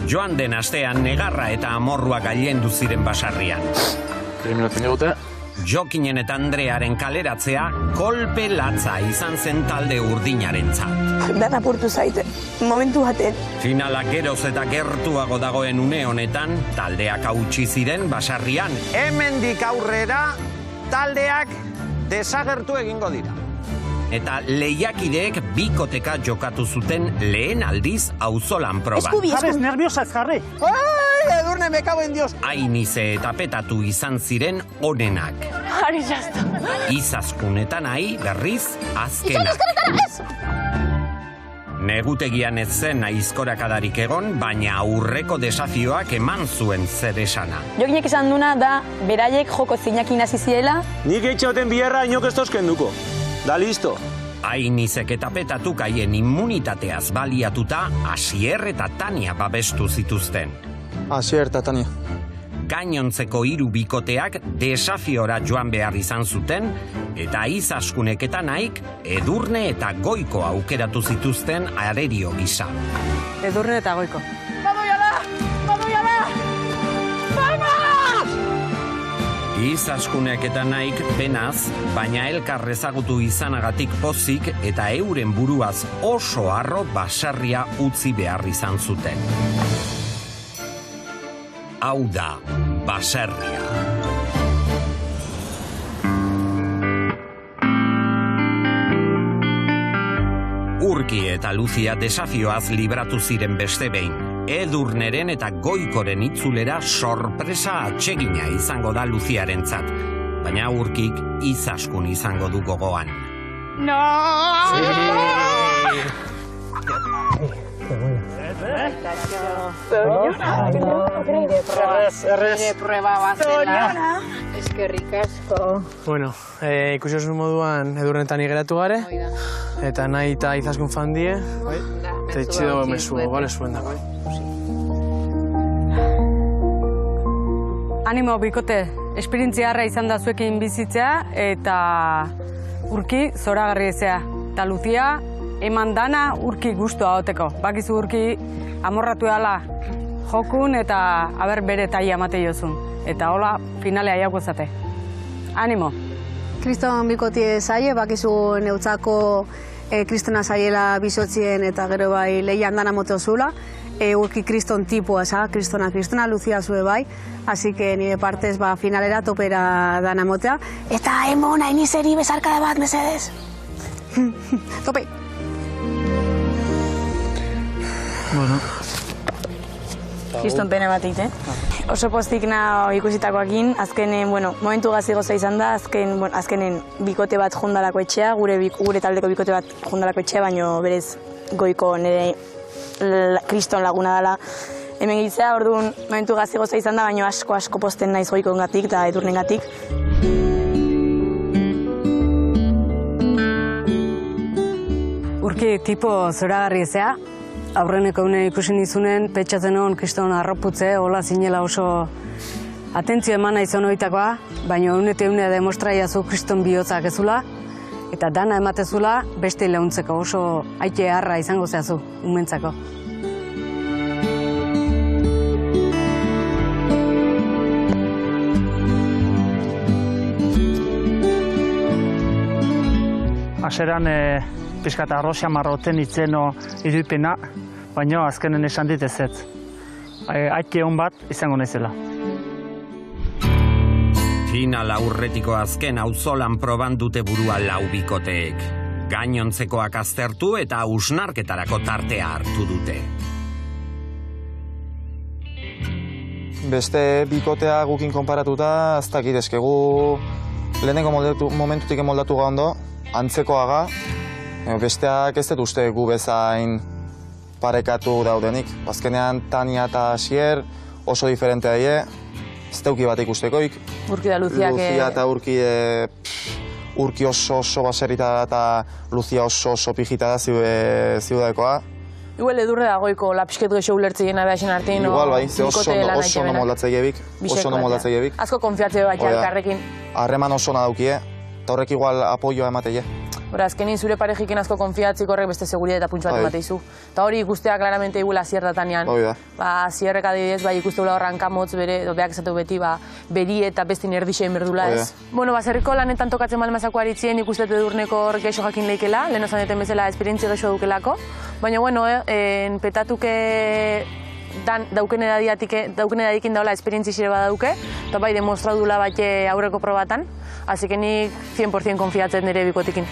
Joan den astean negarra eta amorrua gailendu ziren basarrian. Kriminatzen digute. Jokinen eta Andrearen kaleratzea kolpe latza izan zen talde urdinarentzat. Dana apurtu zaite, momentu baten. Finala geroz eta gertuago dagoen une honetan, taldeak hautsi ziren basarrian. Hemendik aurrera, taldeak desagertu egingo dira. Eta lehiakideek bikoteka jokatu zuten lehen aldiz auzolan proban. Jarrez, nerviosaz, jarri. Edurne, me cago en Dios. Ainize eta petatu izan ziren onenak. Ari jazta. Izaskun eta nahi berriz azkenak. Negutegian ez zen aizkorakadarik egon, baina aurreko desafioak eman zuen zer esana. Jokinek esan duna da, beraiek joko zinekin hasi ziela. Nik eitxauten biherra inok ez toskenduko. Da listo. Ainizek eta petatuk haien immunitateaz baliatuta, Asier eta Tania babestu zituzten. Asier eta Tania. Gainontzeko 3 bikoteak desafiora joan behar izan zuten, eta Izaskunek eta Naik Edurne eta Goiko aukeratu zituzten arerio gisa. Edurne eta Goiko. Izaskunek eta Naik penaz, baina elkar ezagutu izanagatik pozik eta euren buruaz oso harro basarria utzi behar izan zuten. Hau da, baserria. Urki eta Luzia desafioaz libratu ziren beste behin. Edurneren eta Goikoren itzulera sorpresa atsegina izango da Luziarentzat, baina Urkik Izaskun izango du gogoan. No! Nire prueba bazela. Eskerrik asko. Bueno, ikusi osun moduan Edurnetan igeratu gare, eta nahi eta Izaskun fan die, eta itxido mesu, bale zuen dago. Animo, bikote, esperientziarra izan da zuekin bizitzea, eta Urki zoragarri ezea. Eta Luzia, eman dana Urki guztua hoteko. Bakizu Urki amorratu dela jokun eta aber bere taia amate jozun. Eta hola, finalea jauko zate. Animo. Kriston bikoti zaie, bakizu neutzako kristona zaiela bizotzien eta gero bai lehian dana moto zula. Urki kriston tipua, kristona Luzia zue bai. Así que nire partez finalera topera dana motea. Eta emon, ainizeri bezarkada bat, mesedez. Tope. Bueno. Kriston pene bat egite. Oso postik naho ikusitakoakin, azkenen, momentu gazigoza izan da, azkenen bikote bat jundalako etxea, gure taldeko bikote bat jundalako etxea, baina berez Goiko nire kriston laguna dela. Hemen gitzea, orduan momentu gazigoza izan da, baina asko posten naiz Goikoengatik eta Edurnengatik. Urki tipo zoragarri ezea, aurreneko une ikusi nizunen, petxatzen hon kriston arroputze, hola zinela oso atentzio emana izan oitakoa, baina une demostraia zu kriston bihotzak ezula, eta dana ematezula beste leuntzeko oso aite harra izango zehazu, umentzako. Aseran pixkat arroxia marroten itzeno irudipena, baina azkenen esan dit ez. Aite hon bat izango naizela. Final aurretiko azken auzolan proban dute burua 4 bikoteek. Gainontzekoak aztertu eta hausnarketarako tartea hartu dute. Beste bikotea gukin konparatuta, ez dakit eskegu lehenengo momentutik emoldatu ondo, antzekoaga, besteak ez dut uste gu bezain parekatu daudenik. Azkenean Tania eta Asier oso diferente daie, ez dauki bat ikustekoik. Urki da Luziak... Luzia eta Urki oso baserita eta Luzia oso pijita da ziudadekoa. Igual Edurne da Goiko lapsket goxo ulertzeien abeaxen artein. Igual bai, oso no moldatzegiebik. Asko konfiatze bat elkarrekin. Harreman oso na daukie, eta horrek igual apoioa emateie. Azkenin zure parejiken asko konfiatzik horrek beste seguridade eta puntxo bat emateizu. Eta hori ikustea claramente igula ziertatanean. Zierrek adibidez, ikusteula horran kamotz bere, beak esatu beti, beri eta bestin erdixein berdula ez. Zerriko lanetan tokatzen balmazako aritzien ikustetu edurneko hor geixo jakin leikela, lehen zaneten bezala esperientzia geixo dukelako. Baina, petatuke dauken edadikin daula esperientzi xire badauke, eta bai demostradula bat aurreko probatan, así que nik 100% konfiatzen nire bikotikin.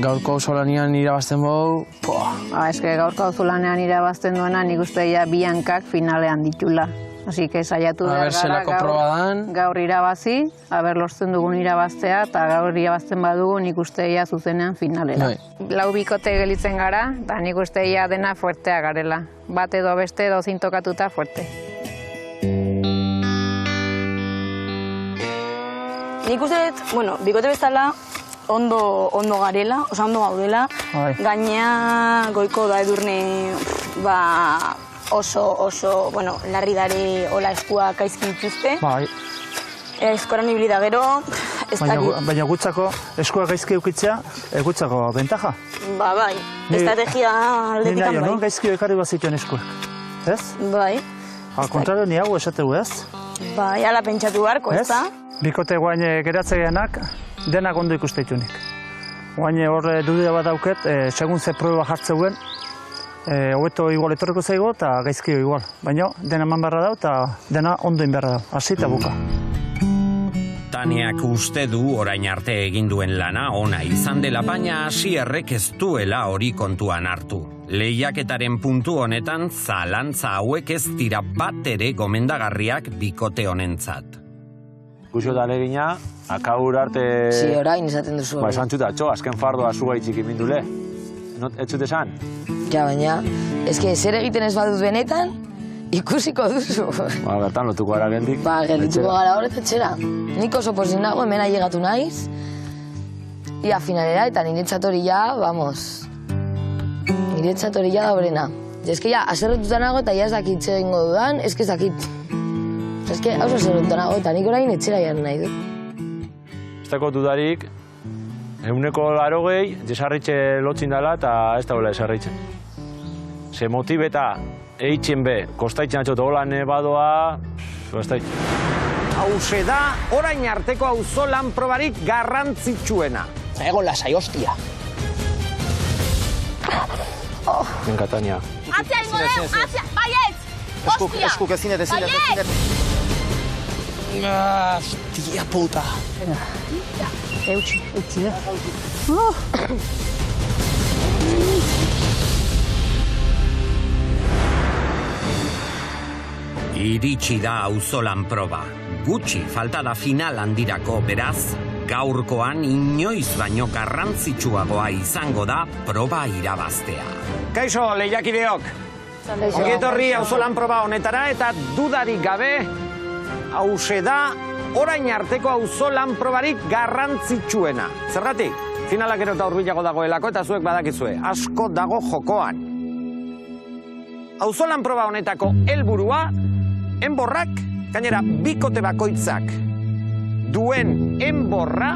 Gaurko auzolanean irabazten bau... Gaurko auzolanean irabazten duena nik uste bi hankak finalean ditula. Así que saiatu behar gara gaur irabazi, lortzen dugun irabaztea, eta gaur irabazten badugu nik uste zuzenean finalera. Lau bikote gelitzen gara, eta nik uste dena fuertea garela. Bat edo beste edo zintokatuta fuerte. Nik uste, bikote bezala ondo garela, ondo gaudela, gainea goiko da edurne, oso, larri dare hola eskua kaizki dituzte. Eskoran ibili da gero, ez dakit. Baina gutzako eskua gaizki eukitzea, gutzako bentaja? Bai, estrategia aldetik bai. Nina, gaizki ekarri bazituen eskuak, ez? Bai. Kontraro, ni hau esategu ez? Bai, ala pentsatu beharko, ez da? Bikote guain geratzegenak denak ondo ikusteitunik. Guain hor dudea bat dauket, segun ze proba jartzeuen, hobeto igual etorriko zaigo eta gaizkio igual. Baina dena eman beharra dau eta dena ondo inberra dau. Hasi eta buka. Taniak uste du orain arte egin duen lana ona izan dela, baina Asierrek ez duela hori kontuan hartu. Lehiaketaren puntu honetan zalantza hauek ez dira bat ere gomendagarriak bikote honentzat. Guzio da legina, akaur arte... Si, orain izaten duzu. Esan txutatxo, azken fardoa zugaitzik imindule. Ez zute esan? Ja, baina, zer egiten ez badut benetan, ikusiko duzu. Bertan lotuko gara geldik. Geldituko gara horretetxera. Nik oso posin nago, hemen ailegatu naiz. Ia finalera, eta niretzat hori ja, vamos. Niretzat hori ja da horrena. Ez que ja, aserretuta nago eta ja ez dakit zer egingo dudan, ez que ez dakit. Ez que, hau aserretuta nago eta nik orain etxera jarri nahi du. Ez dako dudarik, 180 jesarritxe lotzin dela eta ez da hola jesarritzen. Ze motibeta eitzen be, kostaitzen atxot holan badoa, kostaitzen. Hauze da, orain arteko auzolan probarik garrantzitsuena. Egon lasai, hostia. Venga, Tania. Atzea ingo deu, atzea, baietz! Hostia! Eskuk ezinet. Tia puta. Eutxi, da. Iritsi da auzolan proba. Gutxi falta da final handirako, beraz, gaurkoan inoiz baino garrantzitsuagoa izango da proba irabaztea. Kaixo, lehiakideok! Ongi etorri auzolan proba honetara eta dudarik gabe, hauze da orain arteko auzolan probarik garrantzitsuena. Zergatik? Finalak gero eta hurbilago dagoelako eta zuek badakizue. Asko dago jokoan. Auzolan proba honetako helburua, enborrak, gainera bikote bakoitzak duen enborra,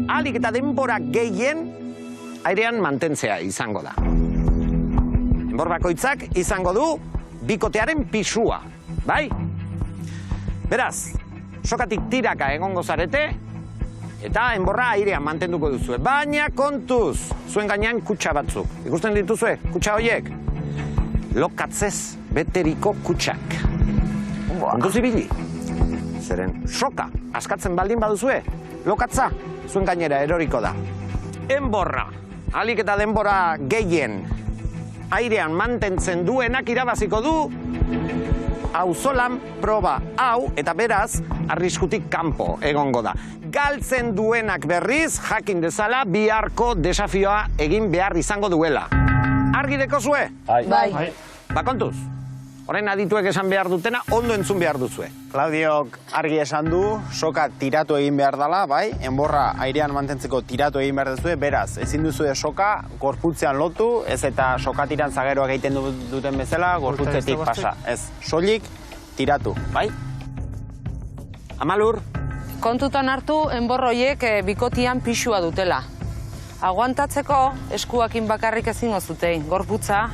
ahalik eta denbora gehien airean mantentzea izango da. Enbor bakoitzak izango du bikotearen pisua, bai? Beraz, sokatik tiraka egongo zarete, eta enborra airean mantenduko duzue. Baina kontuz, zuen gainean kutsa batzuk. Ikusten dituzue, kutsa horiek? Lokatzez beteriko kutsak. Kontuz ibili. Zeren, soka, askatzen baldin baduzue, lokatza, zuen gainera eroriko da. Enborra, ahalik eta denbora gehien airean mantentzen duenak irabaziko du auzolan proba hau, eta beraz, arriskutik kanpo egongo da. Galtzen duenak berriz, jakin dezala, biharko desafioa egin behar izango duela. Argi dekozue? Bai. Bakontuz, orain adituek esan behar dutena, ondo entzun behar duzue. Klaudiok argi esan du, soka tiratu egin behar dela, bai? Enborra airean mantentzeko tiratu egin behar duzue, beraz, ezin duzue soka gorputzean lotu, ez eta sokatiran zageroak egiten duten bezala, gorputzetik pasa. Ez, soilik tiratu, bai? Amalur? Kontutan hartu enborroiek bikotian pixua dutela. Aguantatzeko eskuakin bakarrik ezingo zutei, gorputza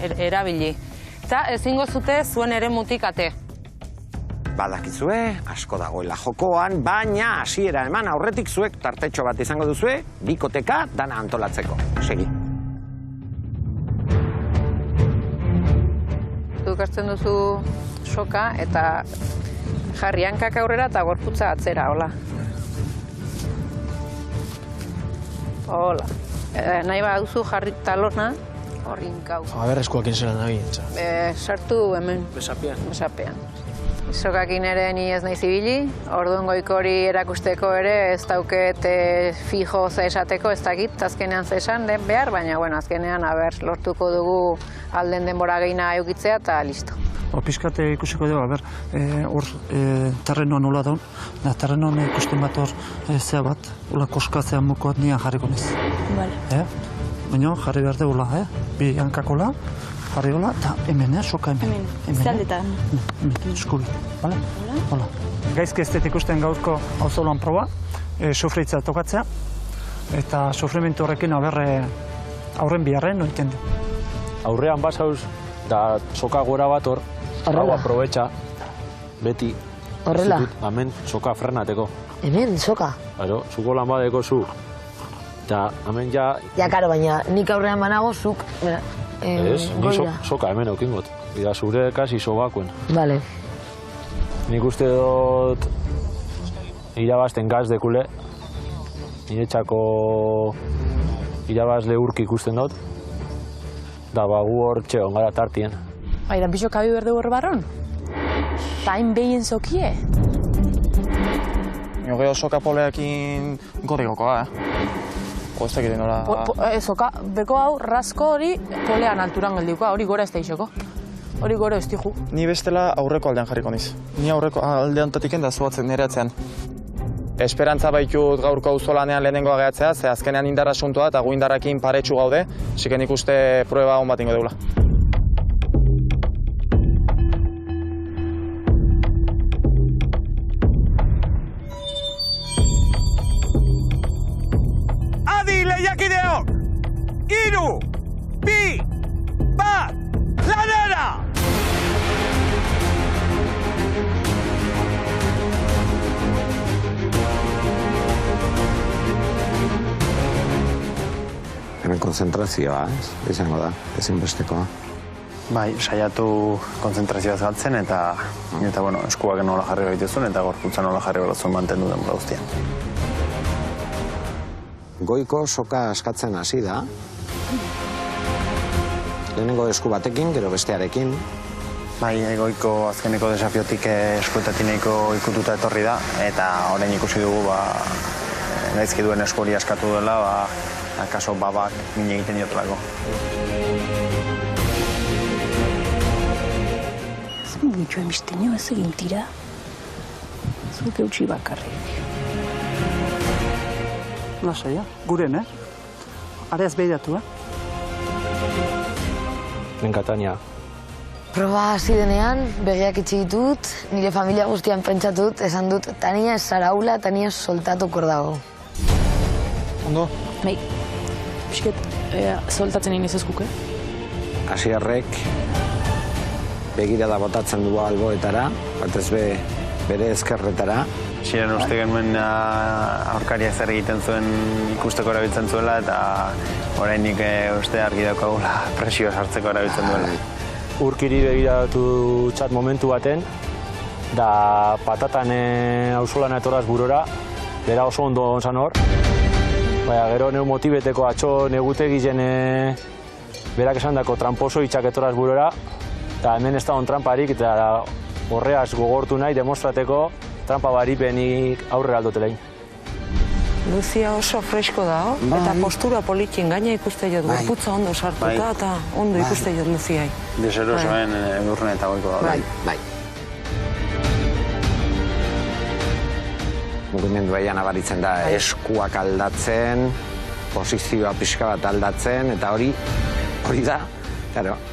erabili. Eta ezingo zute zuen ere mutik ate. Badakizue, asko dagoela jokoan, baina hasiera eman aurretik zuek tartetxo bat izango duzue, bikoteka dana antolatzeko. Segi. Zuk hartzen duzu soka eta jarri hankak aurrera eta gorputza atzera, hola. Hola. Nahi bat duzu jarri talona, horri hinkau. A ber, eskuakin zelan nahi, entza. Sartu hemen. Besapean. Besapean. Sokakin ere ni ez nahi zibili, orduan goikori erakusteko ere ez dauket fijo ze esateko, ez dakit, azkenean ze esan behar, baina bueno, azkenean lortuko dugu alden denbora gehiena eukitzea eta listo. Piskate ikusiko dugu, hor terrenoan nola daun, terrenoan ikusten bat hor zea bat, hola koskatzean mukoat nian jarriko nez. Baina jarri behar dugula, bi hankakola, jarri gola, eta hemen, soka hemen. Zaldetan. Eskubi, bale? Hola. Gaizki ez dut ikusten gaurko auzoloan proba, sufritza tokatzea, eta sufrimentu horrekin aurren biharren noiten du. Aurrean basauz, da soka gora bat hor, hau aprobetxa, beti. Horrela? Hemen soka frenateko. Hemen, soka? Aro, zuko lan badeko zu. Eta hemen ja... Ja, karo, baina nik aurrean banago zuk... Ez, ni soka hemen eukingot. Ida zure kasi sobakuen. Vale. Nik uste dut irabazten gaz dekule. Niretzako irabazle urki ikusten dut. Da bagu hor txegon gara tartien. Airan pixo kabi berde hor barron? Tain behien zokie? Gero soka poleakin gorrigokoa, Ez dakit nola... Soka, beko hau, rasko hori polean alturan geldikoa, hori gora ez da isoko. Hori gora ez dihu. Ni bestela aurreko aldean jarriko niz. Ni aurreko aldean tatiken da zuatzen nire atzean. Esperantza baitut gaurko auzolanean lehenengoa gehatzea, ze azkenean indarra asuntoa eta gu indarrakin paretsu gaude, ziken ikuste prueba hon bat ingo deula. Adi lehiakideok! 3, 2, 1, lanera! Hemen konzentrazioa, izango da, ezinbestekoa. Bai, saiatu konzentrazioaz galtzen eta bueno, eskuak nola jarri baitezun eta gorputza nola jarri baitezun mantendu den guztian. Goiko soka askatzen hasi da. Lehenengo esku batekin, gero bestearekin. Bai, goiko azkeneko desafiotik eskuetatineko ikututa etorri da eta orain ikusi dugu gaizki duen esku hori askatu dela, akaso babak mine egiten diotelako. Zen gutxo emistenio ez egin tira. Zuke utzi bakarrik. Lasaia, guren, Areaz behiratu, Venga, Tania. Proba hasi denean, begiak itxi ditut, nire familia guztian pentsatut, esan dut, Tania ez zara hula, Tania soltatuko dago. Ondo? Bai, pixket, soltatzen egin ez eskuke? Asierrek begirada botatzen du alboetara, batez bere ezkerretara. Ziren uste genuen aurkaria zer egiten zuen ikusteko erabiltzen zuela eta orainik uste argi daukagula presioa sartzeko erabiltzen duela. Urkiri begiratu txat momentu baten, da patatan auzolana etoraz burora, bera oso ondo onzan hor. Baina gero neu motibeteko atxo negutegi zen berak esan dako tramposo itxak etoraz burora, eta hemen ez da on tramparik eta horreaz gogortu nahi demostrateko trampa baripenik aurrera aldotelein. Luzia oso fresko da, eta postura politin gaina ikuste jod, gorputza ondo sartuta eta ondo ikuste jod Luziai. Desero zoen edurne eta goiko da. Bai. Mugimenduaian nabaritzen da eskuak aldatzen, posizioa pixka bat aldatzen, eta hori da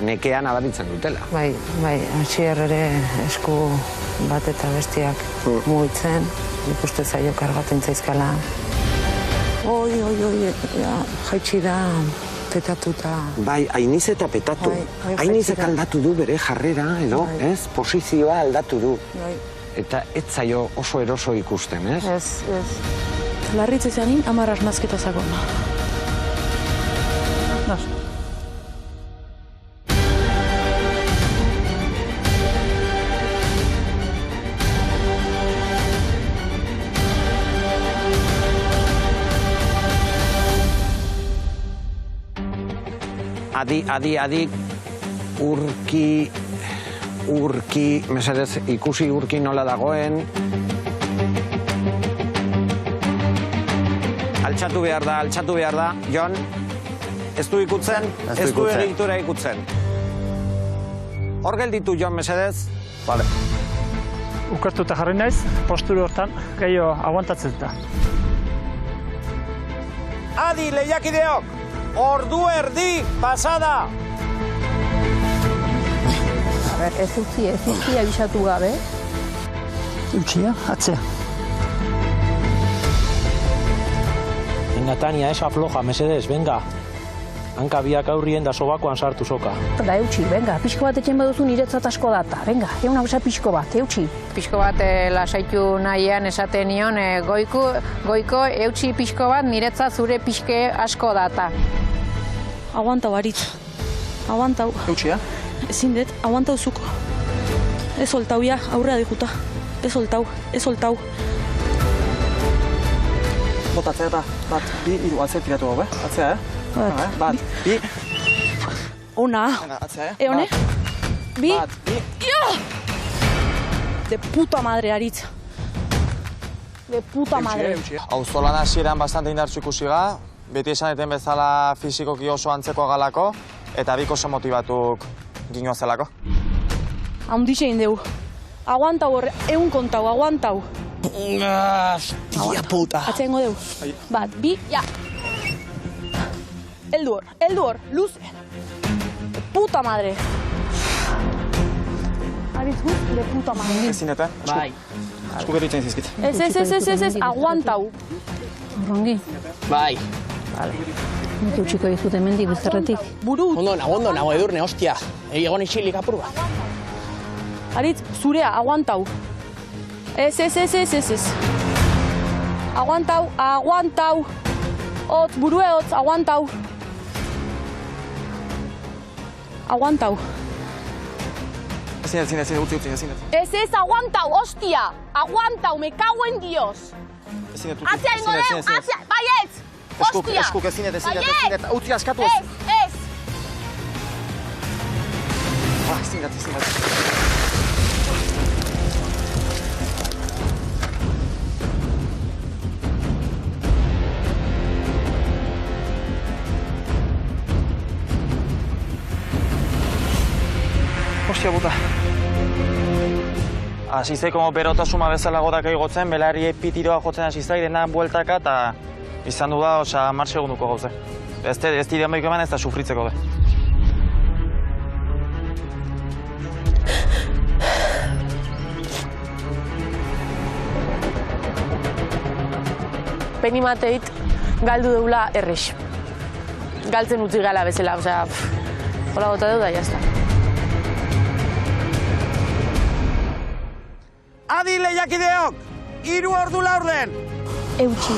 nekea nabaritzen dutela. Bai, Asier ere esku bat eta bestiak mugitzen, ikuste zaio kargatzen zaizkala. Oi, jaitsi da, petatuta. Bai, Ainiz eta petatu. Ainizek aldatu du bere jarrera, edo, ez? Posizioa aldatu du. Eta ez zaio oso eroso ikusten, ez? Ez. Larritze zanin, 10 asmazketa zagona. Nas. Adi, urki, mesedez, ikusi urki nola dagoen. Altxatu behar da. Jon, ez du ikutzen? Ez du egitura ikutzen. Hor gelditu, Jon, mesedez? Vale. Ukartuta jarri naiz, posturu hortan, gehiago aguantatzen da. Adi, lehiakideok! Ordu erdi pasada! Ez utzi abisatu gabe. Eutxia, atzea. Venga, Tania, esa floja, mesedez, venga. Hanka biak aurrien da sobakoan sartu soka. Da, eutxi, venga, pixko bat etxen baduzu niretzat asko data. Venga, egun hau pixko bat, eutxi. Pixko bat lasaitu nahian esaten nion, goiko eutxi pixko bat niretzat zure pixke asko data. Aguantau, Aritz. Aguantau. Eutxia? Ezin dut, aguantau zuko. Ez soltau, ja, aurrea dikuta. Ez soltau. Bota, atzea da, bat, bi, iru, atzea tiratu gau, atzea, Bat, bi. Ona. Atzea, Eone? Bi. Bat, bi. De puta madre, Aritz. De puta madre. Auzolan hasieran bastante indartsu ikusi ga, beti esan eten bezala fizikoki oso antzekoa galako, eta biko oso motibatuk ginoa zelako. Haundixe indeu. Aguantau horre, egun kontau, aguantau. Tia puta. Atzea ingo deu. Bat, bi, ja. Eldu hor, luze. De puta madre. Aritz guz, de puta madre. Ezin eta? Bai. Esku gerritzen zizkit. Ez, aguantau. Rongi. Bai. Nik eutxiko dizut hemendik bizarretik. Buru. Ondo nago, Edurne, hostia. Egon isilik apur bat. Aritz, zurea, aguantau. Ez. Aguantau. Hotz, burue hotz, aguantau. Ezin, utzi, ezin. Ez, aguantau, hostia. Aguantau, me cago en Dios. Atzea ingo deu, atzea, baietz. Hostia. Eskuk, ezin. Utzi, askatu ez. Ez. Ezin. Hostia puta. Asizeko berotasuma bezala godak egotzen, belari epitiroa jotzen asizai, denan bueltaka, eta izan du da, osa, 10 segunduko gauze. Ez dira moiko eman ez da sufritzeko de. Penimateit galdu deula errex. Galtzen utzi gala bezala, osea, hola bota deu da, jazta. Adi lehiakideok, 3 ordu laurden. Eutxi.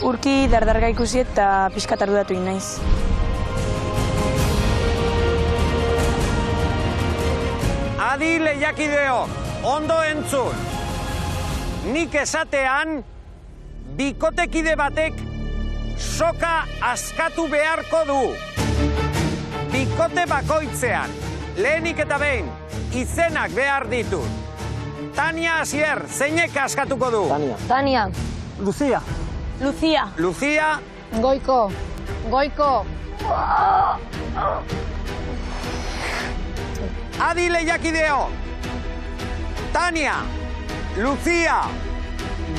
Urki dardarga ikusi eta pixkat arduratu naiz. Adi lehiakideok, ondo entzun. Nik esatean, bikotekide batek soka askatu beharko du. Bikote bakoitzean, lehenik eta behin, izenak behar ditut. Tania, Asier, zeinek askatuko du? Tania. Lucia. Lucia. Lucia. Goiko. Goiko. Adi lehiakideo. Tania, Lucia,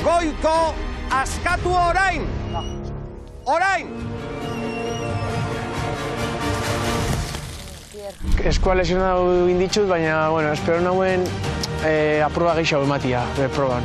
Goiko, askatu orain. Orain. Eskua lesionatu inditxut, baina, bueno, espero nahuen aproba gehiago ematia, proban.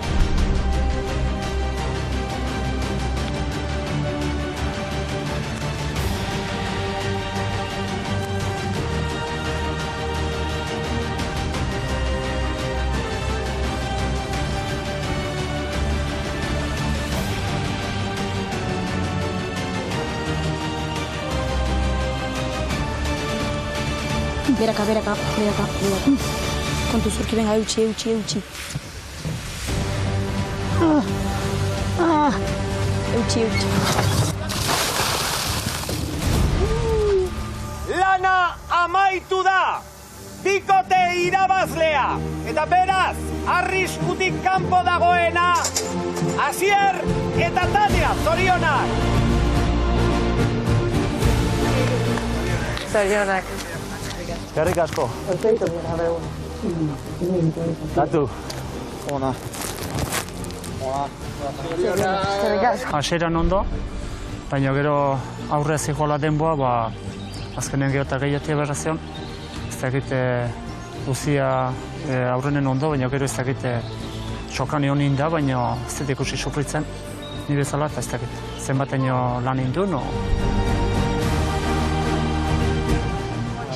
Beraka. Kontu zurki, venga, eutxi. Eutxi. Lana amaitu da! Bikote irabazlea! Eta beraz, arriskutik kanpo dagoena, Asier eta Tania, zorionak! Zorionak. Eskerrik asko. Tatu. Ona. Hasieran ondo, baina gero aurre zijola denboa, azkenen gero eta gehiatia berrazion. Ez dakit Lucia aurrenen ondo, baina gero ez dakit sokani honin da, baina ez dut ikusi sufritzen. Ni bezala eta ez dakit zenbateino lan indun.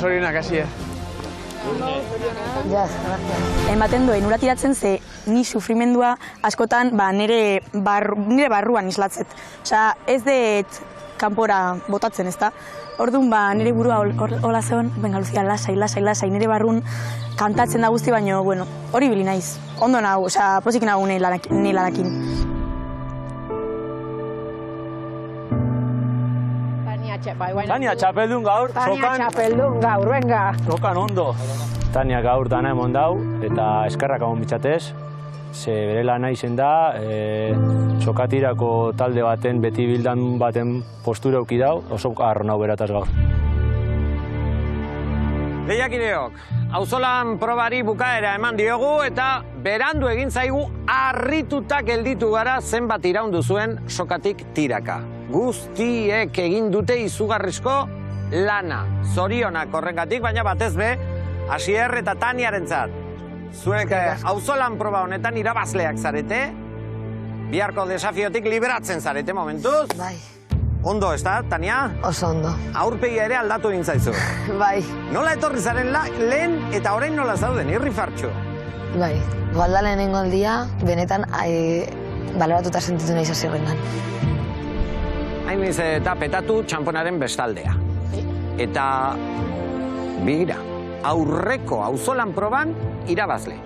Zorionak, Asier. Ematen duen, ura tiratzen ze ni sufrimendua askotan nire barruan islatzet. Osea, ez dut kanpora botatzen, ezta? Orduan, nire burua hola zeon, venga, Lucia, lasai, nire barrun kantatzen da guzti, baina, bueno, hori bili naiz. Ondo nahu, osea, pozik nahu nire lanakin. Tania, txapeldun gaur. Venga. Sokan ondo. Tania gaur dana emon dau, eta eskerrak amon bitxatez. Ze bere lana izen da, sokatirako talde baten, beti bildan baten postura auki dau, oso harro nau berataz gaur. Lehiakideok, auzolan probari bukaera eman diogu eta berandu egin zaigu harrituta gelditu gara zenbat iraundu zuen sokatik tiraka. Guztiek egin dute izugarrizko lana. Zorionak horrengatik, baina batez be, Asier eta Taniarentzat. Zuek auzolan proba honetan irabazleak zarete, biharko desafiotik liberatzen zarete momentuz. Bai. Ondo, ez da, Tania? Oso ondo. Aurpegia ere aldatu nintzaizu. Bai. Nola etorri zaren lehen eta orain nola zauden, irrifartxo? Bai. Igual da lehenengo aldia, benetan baloratuta sentitu nahi zazirrengan. Hain niz eta petatu txamponaren bestaldea. Eta begira, aurreko auzolan proban irabazle.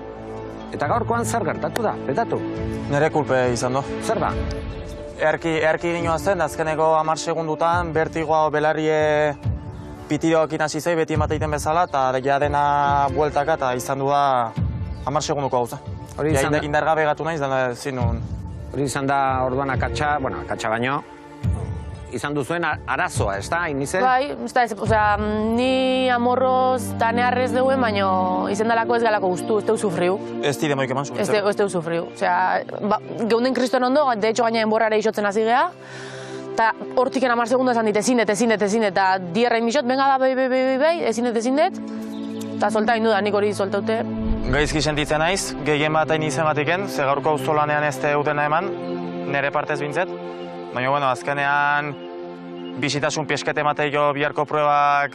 Eta gaurkoan zer gertatu da, petatu? Nere kulpe izan do. Zer ba? Erki ginoa zen, azkeneko 10 segundutan, bertigoa belarrie pitiroak inasi zei, beti emateiten bezala, eta ja dena bueltaka, eta izan du da 10 segunduko gauza. Indargabe gatu nahi, izan da zinun. Hori izan da orduan akatsa baino, izan duzuen arazoa, ez da, inizen? Bai, ni amorroz tanearrez deuen, baina izen dalako ez galako guztu, ez teu sufriu. Ez tide moik eman sufritzen. Ez teu sufriu. Geunden kriston ondo, de hecho gaina enborrare isotzen hasi geha, eta hortiken 10 segundu esan dit, ezin dut, eta dierrain bisot, venga da, bai, ezin dut, eta solta indu da, nik hori soltaute. Gaizki sentitzen naiz, gehien bat hain izen batiken, ze gaurko auzolanean ez teutena eman, nire partez bintzet. Baina, bueno, azkenean bizitasun pieskete mateio biharko pruebak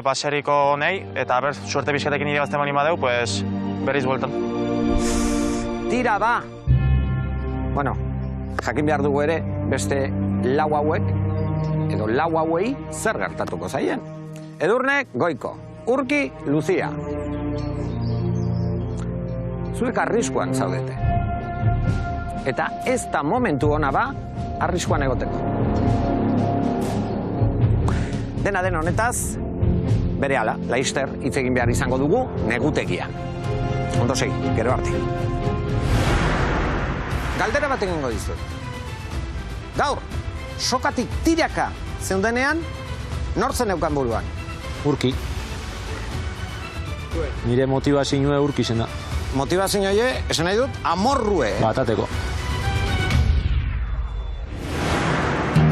baseriko honei, eta suerte bizketekin irabazten bali madeu, pues berriz bueltan. Tira ba! Bueno, jakin behar dugu ere, beste lau hauek, edo lau hauei zer gertatuko zaien. Edurne, Goiko. Urki, Lucia. Zuek arriskuan zaudete. Eta ez da momentu hona ba, arriskuan egoteko. Dena den honetaz, berehala, laister hitz egin behar izango dugu negutegian. Ondo segi, gero arte. Galdera bat egingo dizuet. Gaur, sokatik tiraka zeundenean, nortzen eukan buruan? Urki. Nire motivazioa urki zen da. Motivazioa, esan nahi dut, amorrue. Batateko.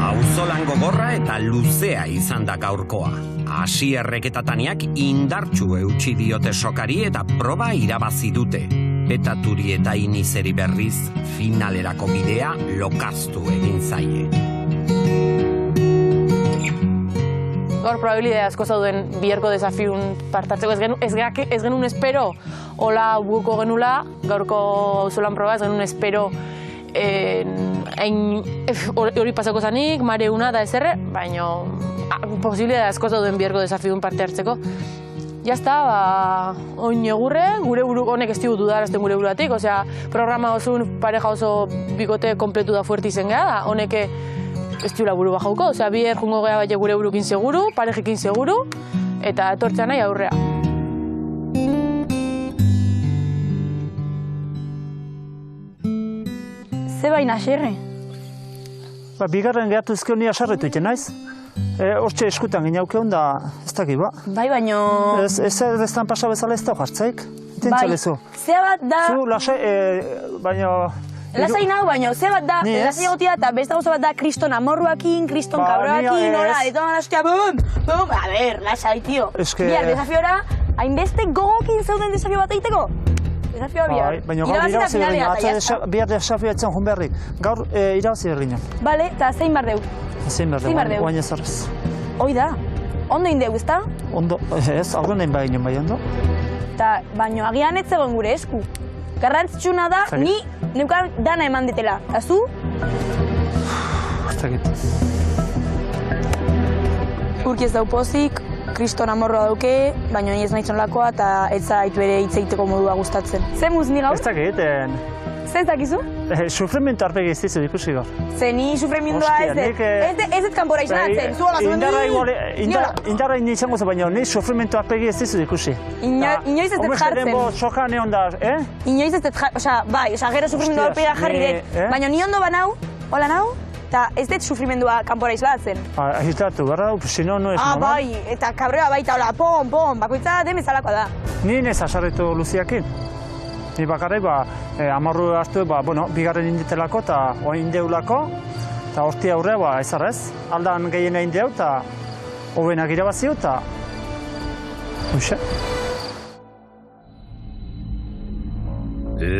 Auzolan gogorra eta luzea izan da gaurkoa. Asierrek eta Taniak indartsu eutsi diote sokari eta proba irabazi dute. Eta Turi eta Inizeri berriz finalerako bidea lokaztu egin zaie. Gaur probabilidade asko zauden biherko desafiun partartzeko. Ez genuen espero hola buko genula, gaurko auzolan proba ez genuen espero hori pasako zanik, mareuna da ezerre, baina posibilidade asko zauden biherko desafiun parte hartzeko. Jazta, oin egurre, gure buru honek ez digu dudarazten gure buruatik, osea, programa osun pareja oso bikote kompletu da fuerti zen geha da, honek ez diula buru bajauko, osea, biher jungo geha bat gure burukin seguru, parejekin seguru, eta etortzea nahi aurrea. Ze baina, xerre? Bigarren gehatu ezkio ni asarretu iten naiz. Hortxe eskutan ginaukeun da, ez dakit ba. Bai, baino... Ez destan pasa bezala ez da jartzaik. Itentzalezu. Ze bat da... Zu, lasai, baino... Lasai nahu, baino, ze bat da, lasai egotia eta beste gauza bat da kriston amorruakin, kriston kabroakin, hola, eta lastia, bum, a ber, lasai, tio. Bihar, desafiora, hainbeste gogokin zeuden desafio bat egiteko? Desafioa bihar. Baina gaur irabazi berriñan, bihar desafio etzen jun berri. Gaur irabazi berriñan. Bale, eta zein bar deu? Zein behar deu, guain ezarrez. Hoi da, ondo indeu, ezta? Ondo, ez, aurren nahin bai bai ondo. Eta, baino, agian ez zegoen gure esku. Garrantzitsuna da, ni neukan dana eman ditela. Eta zu? Ez dakit. Urki ez dau pozik, kriston amorroa dauke, baina ni ez nahi zonlakoa eta ez zaitu ere hitz egiteko modua gustatzen. Ze muz ni gaur? Ez dakit, Zer ez dakizu? Sufrimendu arpegi ez dizu ikusi gaur. Ze ni sufrimendua ez dut kanpora izanatzen, zu hola zumendu. Indarra izango zen, baina ni sufrimendu arpegi ez dizu ikusi. Inoiz ez dut jartzen. Soka neon da, Inoiz ez dut jartzen, osea, bai, gero sufrimendu arpegi jarri dut, baina ni ondo banau, hola nau, eta ez dut sufrimendua kanpora izlatzen. Agitatu, berra, sino no ez normal. Bai, eta kabrea baita, hola, pom, bakoitza demezalakoa da. Ni nez asarretu Luziakin. Ni bakarrik, amarru hartu, bigarren inditelako eta oin deulako, eta horti aurrea, ezarrez, aldan gehien egin deu, eta hobenak irabazio, eta... Huxe.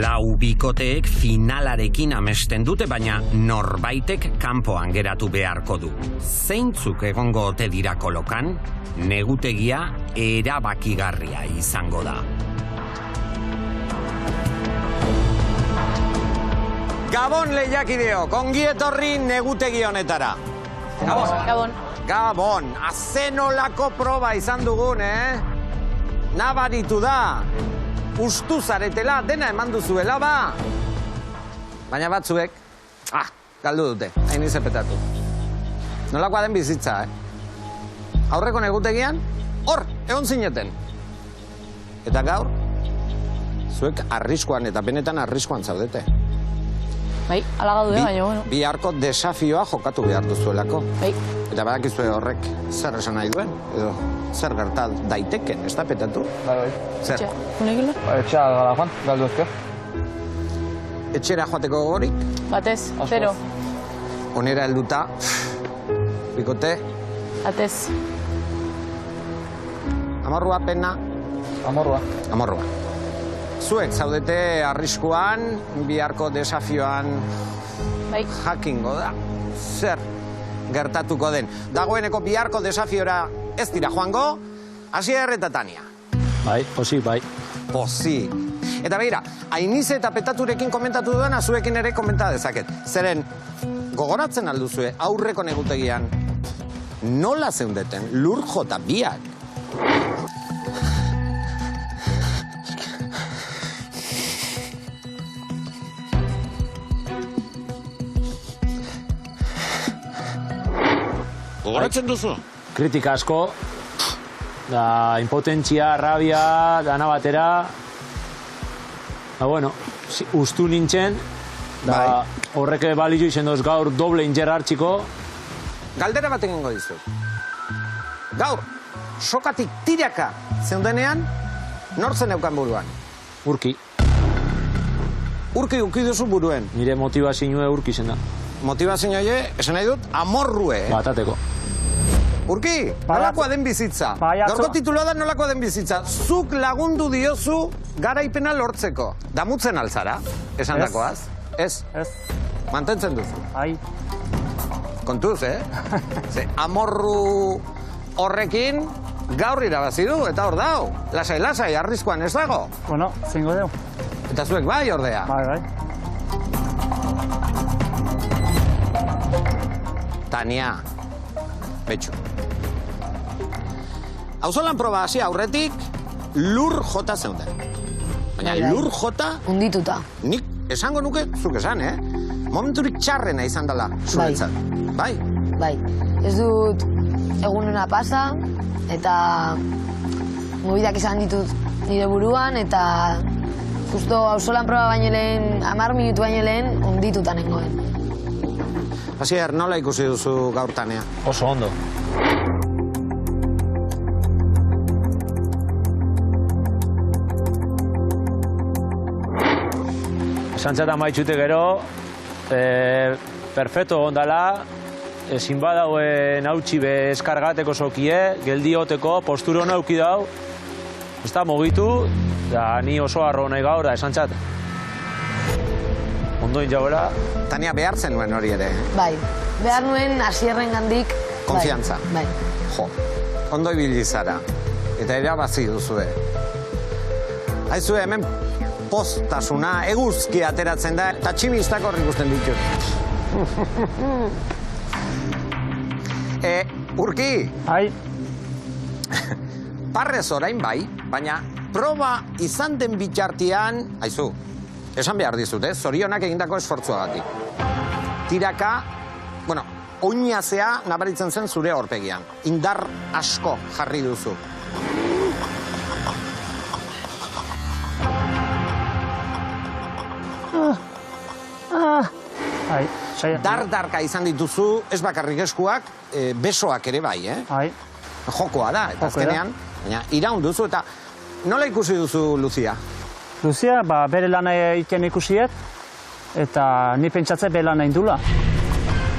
Lau bikoteek finalarekin amesten dute, baina norbaitek kanpoan geratu beharko du. Zeintzuk egongo ote dira kolokan, negutegia erabakigarria izango da. Gabon lehiakideok, ongi etorri negutegi honetara. Gabon. Gabon, azenolako proba izan dugun, Nabaritu da, ustu zaretela, dena eman duzuela, ba. Baina batzuek, galdu dute, hain izepetatu. Nolakoa den bizitza, Aurreko negutegian, hor, egon zineten. Eta gaur, zuek arriskuan eta benetan arriskuan zaudete. Bai, alagadu baina, bueno. Biharko desafioa jokatu behar duzuelako. Bai. Eta badakizue horrek zer esan nahi duen, edo zer gerta daiteken, ez da petatu? Bai. Zer? Etxea gara joan, galdu ezke. Etxera joateko gogorik? Batez, zero. Onera helduta, bikote? Batez. Amorrua pena? Amorrua. Zuek zaudete arriskuan, biharko desafioan jakingo da. Zer gertatuko den. Dagoeneko biharko desafiora ez dira joango, Asier eta Tania. Bai, pozik, bai. Pozik. Eta begira, Ainize eta Petaturekin komentatu duena, zuekin ere komenta dezaket. Zeren, gogoratzen alduzue aurreko negutegian, nola zeundeten lur jota biak? Gogoratzen duzu? Kritika asko, da impotentzia, rabia, dana batera, Bueno, ustu nintzen, da horrek balizu izen doz gaur doble injer hartxiko. Galdera bat egingo dizut. Gaur, sokatik tiraka zeundenean, nortzen eukan buruan? Urki. Urki duzu buruen? Nire motivazioa urki zen da. Motivazioa, esan nahi dut, amorrue. Batateko. Urki, nolakoa den bizitza? Gaurko tituloa da nolakoa den bizitza. Zuk lagundu diozu garaipena lortzeko. Damutzen altzara, esan dakoaz? Ez. Mantentzen duzu? Ai. Kontuz, Ze amorru horrekin gaur irabazi du, eta hor dau. Lasai, arrizkoan ez dago. Bueno, zingo deu. Eta zuek bai, ordea. Bai. Tania, betxu. Auzolan proba hasi aurretik, lur jota zeunden. Baina lur jota... Undituta. Nik esango nuke, zuk esan, momenturik txarrena izan dela, zuretzat. Bai. Ez dut egunena pasa, eta mobidak izan ditut nire buruan, eta justo auzolan proba baino lehen, 10 minutu baino lehen, undituta nengoen. Asier, nola ikusi duzu gaur Tania? Oso ondo. Esantzatan maitxute gero, perfecto ondala, ezin badauen hautsi be eskargateko sokie, geldioteko, posturo nauki dau, ez da mugitu, da ni oso arro nahi gaur da esantzat. Ondoin jauela. Tania, behar zenuen hori ere? Bai, behar nuen Asierren gandik. Konfiantza? Bai. Jo, ondo ibili zara, eta erabazi duzue. Haizue, hemen postasuna, eguzki ateratzen da, eta tximistak horri ikusten ditut. Urki! Ai. Parrez orain bai, baina proba izan den bitartean, haizu, esan behar dizut, zorionak egindako esfortzuagatik. Tiraka, oinazea nabaritzen zen zure aurpegian. Indar asko jarri duzu. Dardarka izan dituzu, ez bakarrik eskuak, besoak ere bai, Jokoa da, eta azkenean, iraun duzu, eta nola ikusi duzu Luzia? Luzia, bere lana egiten ikusiet, eta ni pentsatze bere lana indula.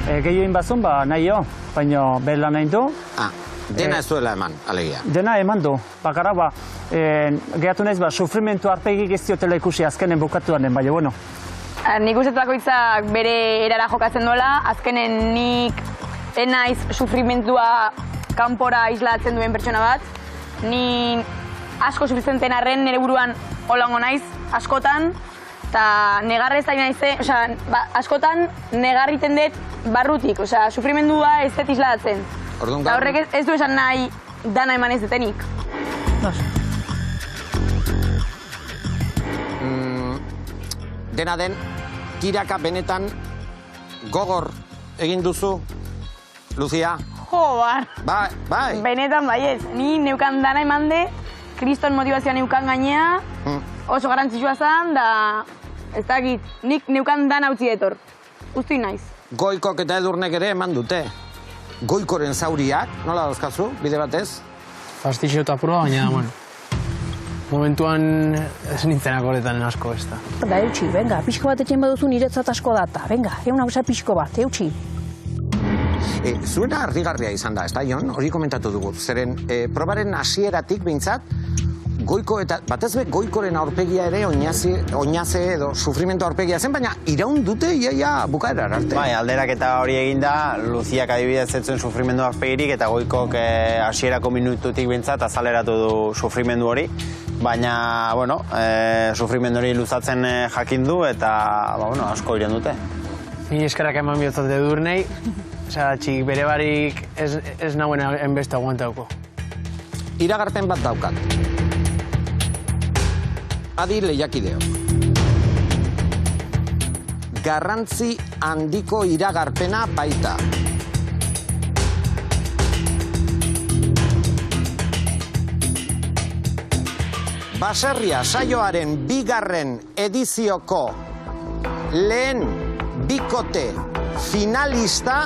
Gehioin bazun, nahi jo, baina bere lana indu. Dena ez duela eman, alegia. Dena eman du, bakarra, gehatu nahiz, sufrimentu arpegik ez diotela ikusi azkenen bukatuan den, baina, bueno. Nik uste bakoitzak bere erara jokatzen duela, azkenen nik enaiz sufrimentua kanpora islatzen duen pertsona bat. Ni asko sufritzen arren nire buruan holango naiz, askotan, eta negarrez ari naize, askotan negarriten dut barrutik, sufrimendua ez dut islatzen. Eta horrek ez du esan nahi dana eman ez detenik. Dena den, tiraka benetan gogor egin duzu, Luzia? Jobar! Bai! Benetan baiez, ni neukan dana eman de, kriston motivazioa neukan gainea, oso garantzitsua zen, da ez dakit, nik neukan dana utzi etor. Uztu naiz. Goikok eta Edurnek ere eman dute. Goikoren zauriak, nola dauzkazu, bide batez? Fastixio eta proba, baina, momentuan ez nintzenak horretan asko ez da. Da, eutxi, venga, pixko bat etxen baduzu niretzat asko data. Venga, egun hau pixko bat, eutxi. Zuena harrigarria izan da, ez da, Jon? Hori komentatu dugu. Zeren, probaren hasieratik behintzat, goiko eta, batez be, goikoren aurpegia ere oinaze edo sufrimento aurpegia zen, baina iraun dute iaia bukaerar arte. Bai, alderak eta hori eginda, Luziak adibidez zetzen sufrimendu aurpegirik eta goikok hasierako minututik behintzat azaleratu du sufrimendu hori. Baina, sufrimendu hori luzatzen jakin du eta, asko iren dute. Ni eskerrak eman bihotzat Edurnei, txik bere barik ez nagoen enbeste aguantauko. Iragarpen bat daukat. Adi lehiakideok. Garrantzi handiko iragarpena baita. baserria saioaren bigarren edizioko lehen bikote finalista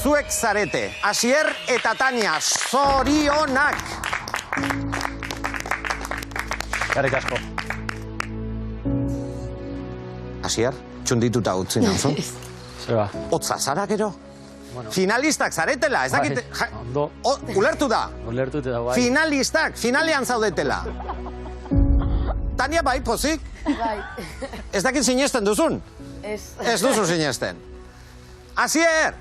zuek zarete. Asier eta Tania, zorionak! Garrik asko. Asier, txundituta utzi nauzu. Zeba. Otza zara gero? Finalistak zaretela, ez dakit... Ulertu da? Ulertu da, bai. Finalistak, finalean zaudetela. Tania, bai, pozik? Bai. Ez dakit sinesten duzun? Ez duzu sinesten. Asier!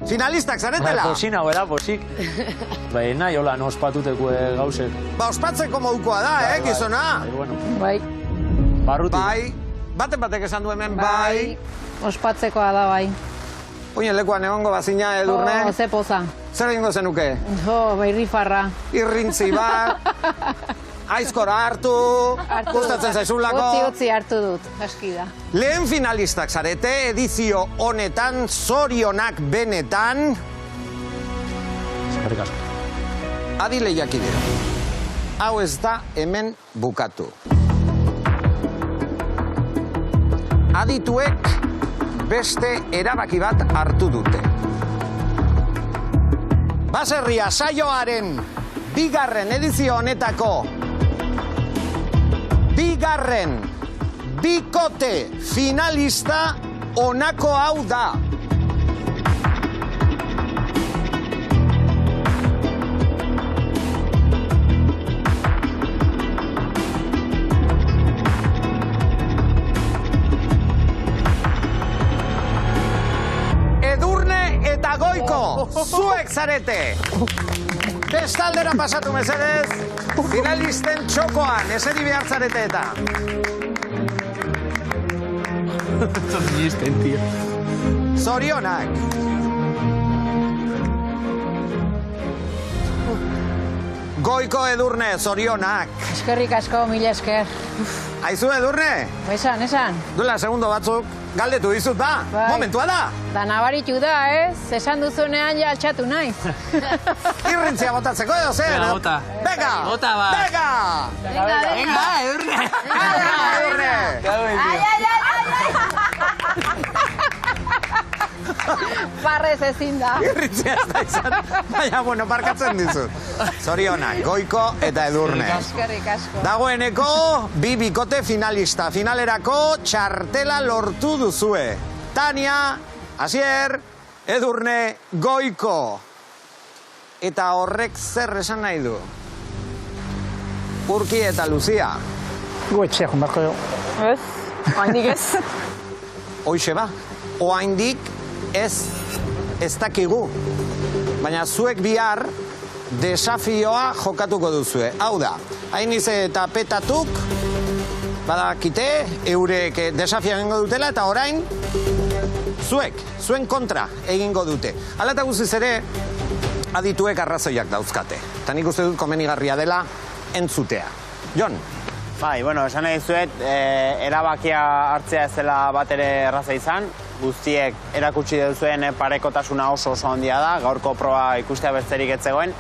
Finalistak zaretela? Posin hau, posik. Bai, nahi, hola, no ospatuteko gauzek. Ba, ospatzeko modukoa da, gizona? Bai. Barruti. Bai. Baten batek esan du hemen, bai. Ospatzekoa da, bai. Oinen lekuan egongo bazina, Edurne? Ze poza. Zer egingo zenuke? Irrifarra. Irrintzi bat. Aizkora hartu. Gustatzen zaizulako. Utzi hartu dut, aski da. Lehen finalistak zarete, edizio honetan, zorionak benetan. Eskerrik asko. Adi lehiakidea. Hau ez da hemen bukatu. Adituek beste erabaki bat hartu dute. Baserria saioaren bigarren edizio honetako bigarren bikote finalista honako hau da. Goiko, zuek zarete. Bestaldera pasatu mesedez, finalisten txokoan, eseri behar zarete eta. Zornisten, tio. Zorionak. Goiko, Edurne, zorionak. Eskerrik asko, mila esker. Aizu, Edurne? Esan. Duela segundo batzuk, galdetu dizut ba? Momentua da? Da nabaritu da, ez? Esan duzunean ja altxatu naiz. Irrintzia botatzeko edo zer? Bota. Bega! Bota ba. Bega! Venga, Edurne. Edurne! Barrez ezin da. Irrintzia ez da izan. Baina, bueno, barkatzen dizut. Zorionak, Goiko eta Edurne. Eskerrik asko. Dagoeneko, bi bikote finalista. Finalerako txartela lortu duzue. Tania, Asier, Edurne, Goiko. Eta horrek zer esan nahi du? Urki eta Luzia. Goetxea, jondako jo. Ez, oaindik ez. Hoixe ba, oaindik ez dakigu. Baina zuek bihar desafioa jokatuko duzue. Hau da, Ainize eta Petatuk badakite eurek desafioa egingo dutela eta orain zuen kontra egingo dute. Hala eta guztiz ere adituek arrazoiak dauzkate. Eta nik uste dut komenigarria dela entzutea. Jon? Bai, bueno, esan nahi zuet, erabakia hartzea ez dela bat ere erraza izan. Guztiek erakutsi duzuen parekotasuna oso handia da, gaurko proba ikustea besterik ez zegoen.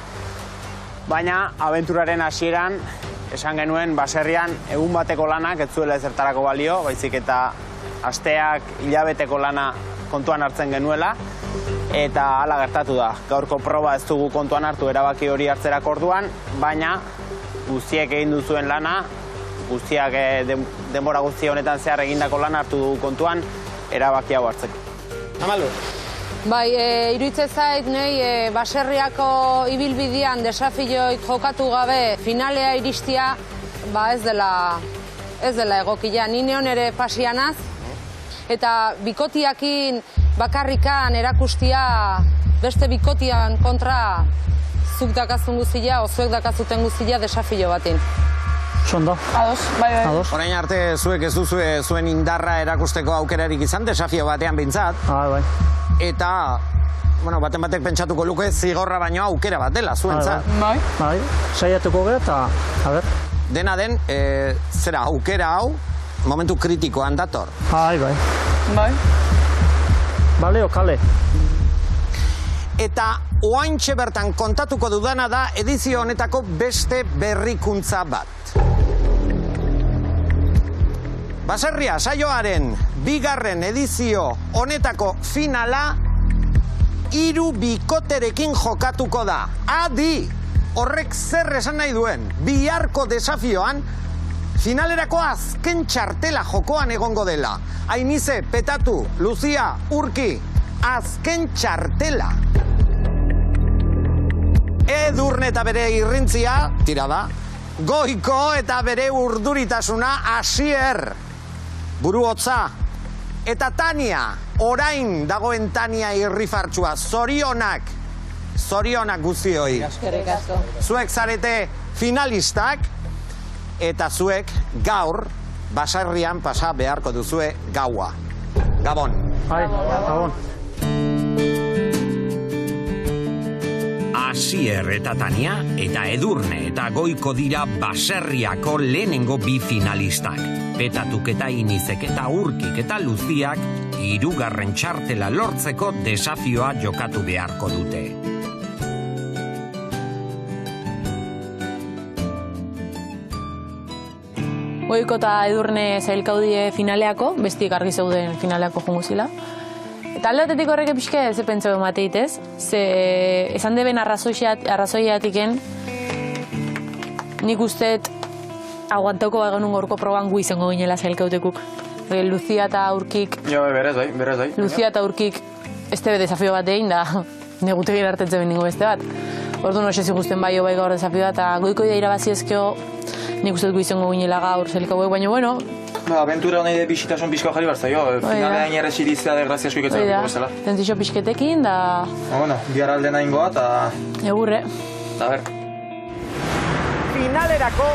Baina, abenturaren hasieran, esan genuen, baserrian egun bateko lanak ez zuela ezertarako balio, baizik eta asteak, hilabeteko lana kontuan hartzen genuela, eta hala gertatu da. Gaurko proba ez dugu kontuan hartu erabaki hori hartzerak orduan, baina guztiek egin duzuen lana, guztiak denbora guzti honetan zehar egindako lana hartu dugu kontuan, erabaki hau hartzeko. Amalu? Bai, iruditzen zait nahi baserriako ibilbidean desafioik jokatu gabe finalea iristia, ba ez dela egokia. Ni neon ere pasianaz, eta bikotiakin bakarrikan erakustia beste bikotian kontra zuk dakazun guztia, o zuek dakazuten guztia desafio batin. Sondo. Ados, bai. Orain arte zuek ez duzue zuen indarra erakusteko aukerarik izan, desafio batean bintzat. Bai. Eta, bueno, baten batek pentsatuko luke zigorra baino aukera bat dela, zuentzat. Bai, saiatuko gara eta, a ber. Dena den, zera, aukera hau, momentu kritikoan dator. Bai. Baleo, kale. Eta oaintxe bertan kontatuko dudana da edizio honetako beste berrikuntza bat. Baserria saioaren bigarren edizio honetako finala 3 bikoterekin jokatuko da. Adi! Horrek zer esan nahi duen, biharko desafioan finalerako azken txartela jokoan egongo dela. Ainize, Petatu, Lucia, Urki, azken txartela. Edurne eta bere irrintzia, tira da, Goiko eta bere urduritasuna Asier, buru hotza, eta Tania, orain dagoen Tania irrifartsua, zorionak guztioi. Zuek zarete finalistak, eta zuek gaur baserrian pasa beharko duzue gaua. Gabon. Gabon. Asier eta Tania eta Edurne eta Goiko dira baserriako lehenengo bi finalistak. Petatuk eta Inizek eta Urkik eta Luziak 3. txartela lortzeko desafioa jokatu beharko dute. Goiko eta Edurne zailkaudie finaleako, bestiek argi zeuden finaleako jungo zila. Eta alde batetik horrek epizke ze pentsau emateit ez, ze esan deben arrazoiatiken nik usteet aguantauko bagenun gorko proban gu izango ginela zailkautekuk. Lucia eta Urkik... Jo, berez bai. Lucia eta Urkik ez tebe desafio bat egin da, negutegin hartetzen ningo beste bat. Orduan hoxe zigusten bai gaur desafioa eta Goiko ida irabazi ezkeo nik uste gu izango ginela gaur zailkauek, baina bueno... Aventura honei de bisitasun pixko jarri barza, jo, finalean errezirizia de grazia asko iketzen dugu bezala. Tentixo pixketekin, da... Bueno, bihar alde nahi ingoa, eta... Egurre. Da ber. Finalerako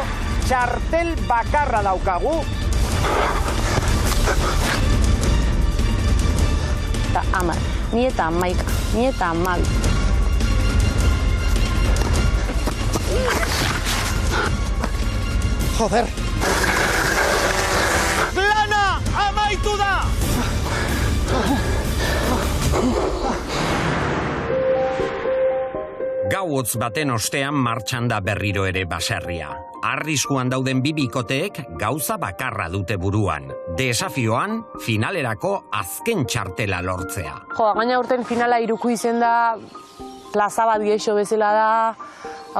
txartel bakarra daukagu. Eta 10, ni eta 11, ni eta 12. Joder! Lana amaitu da! Gauotz baten ostean martxan da berriro ere baserria. Arriskuan dauden bi bikoteek gauza bakarra dute buruan. Desafioan, finalerako azken txartela lortzea. Jo, gaina urten finala iruku izen da, plaza bat geixo bezala da,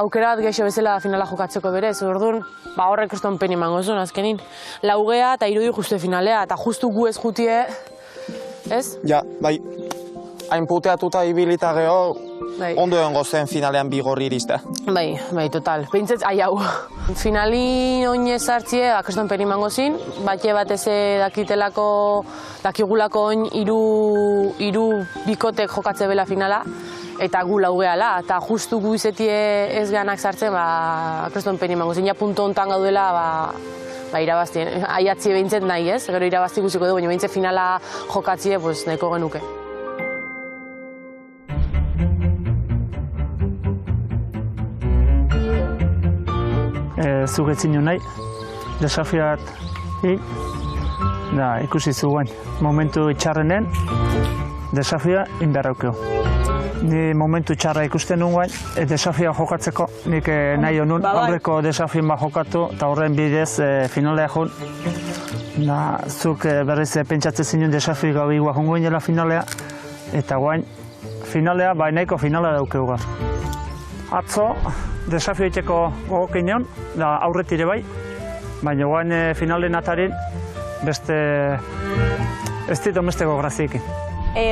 aukera bat geixo bezala da finala jokatzeko berez. Orduan, horrek ez pen emango zuen azkenin. Laugea eta irudi justu finalea, eta justu gu ez jutie, ez? Ja, bai, hain puteatuta ibilita geho, ondo egongo zen finalean bi gorri iriztea. Bai, total. Behintzet, hau. Finali oinez hartzie, akreston pen emango zin, batxe batez dakigulako oin hiru bikotek jokatze bela finala, eta gu laugeala, eta justu gu izetie ez ganak sartzen, akreston pen emango zin, ja punto hontan gaudela, irabaztien. Aiatzie behintzet nahi ez, gero irabazti guziko dugu, baina behintzet finala jokatzie, nahiko genuke. Zuk etzinu nahi, desafiat ikusi zuen momentu txarrenen desafia inberraukeo. Ni momentu txarra ikusten nuen, desafia jokatzeko, nik nahi honun aurreko desafien bat jokatu, eta horren bidez finalea joan. Zuk berriz pentsatzen zinuen desafi gau igua jongo inela finalea, eta guain finalea, nahiko finala daukeu gar. Atzo, desafio itxeko gogok ineon, da aurretire bai, baina guain finalen atarin beste ez ditu besteko graziekin.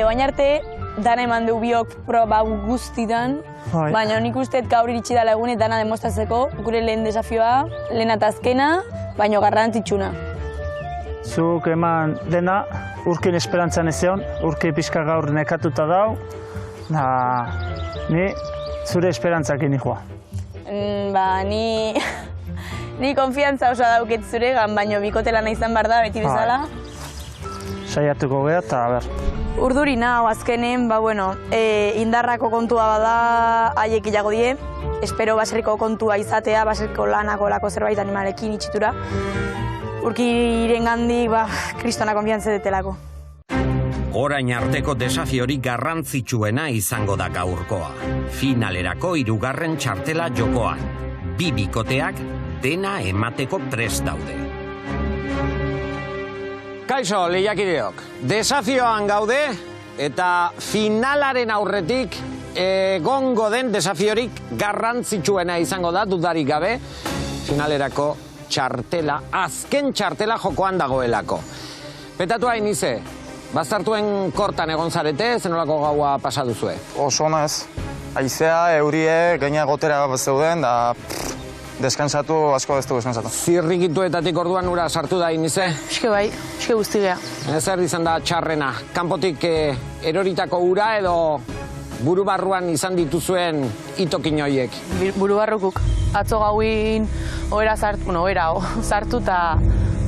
Oain arte, dana eman du biok proba guztidan, baina nik usteet gaur iritsi dala egun dana demostratzeko gure lehen desafioa, lehen eta azkena, baina garrantzitsuna. Zuk eman dena, Urkin esperantzan ez egon, Urki pixka gaur nekatuta dau, ni zure esperantzakin nikoa. Ni konfiantza osoa dauket zuregan, baina bikotela nahi izan behar da, beti bezala. Saiatuko geha eta, Urduri nahu azkenen, indarrako kontua bada haiek ilago die. Espero baserriko kontua izatea, baserriko lanako lako zerbait animalekin itxitura. Urkiren gandik, kristona konfiantza detelako. Orain arteko desafiorik garrantzitsuena izango da gaurkoa. Finalerako 3. txartela jokoan. 2 bikoteak dena emateko prest daude. Kaixo, lehiakideok. Desafioan gaude eta finalaren aurretik egongo den desafiorik garrantzitsuena izango da dudarik gabe. Finalerako txartela, azken txartela jokoan dagoelako. Petatu hain ize, bazartuen kortan egon zarete, zenolako gaua pasa duzue? Oso ona ez. Haizea, eurie, gaina gotera zeuden, da deskansatu, asko ez du deskansatu. Zirrikituetatik orduan ura sartu da inize? Eske bai, eske guztia. Zer izan da txarrena? Kanpotik eroritako ura edo buru barruan izan dituzuen itokin horiek? Buru barrukuk. Atzo gauin sartu eta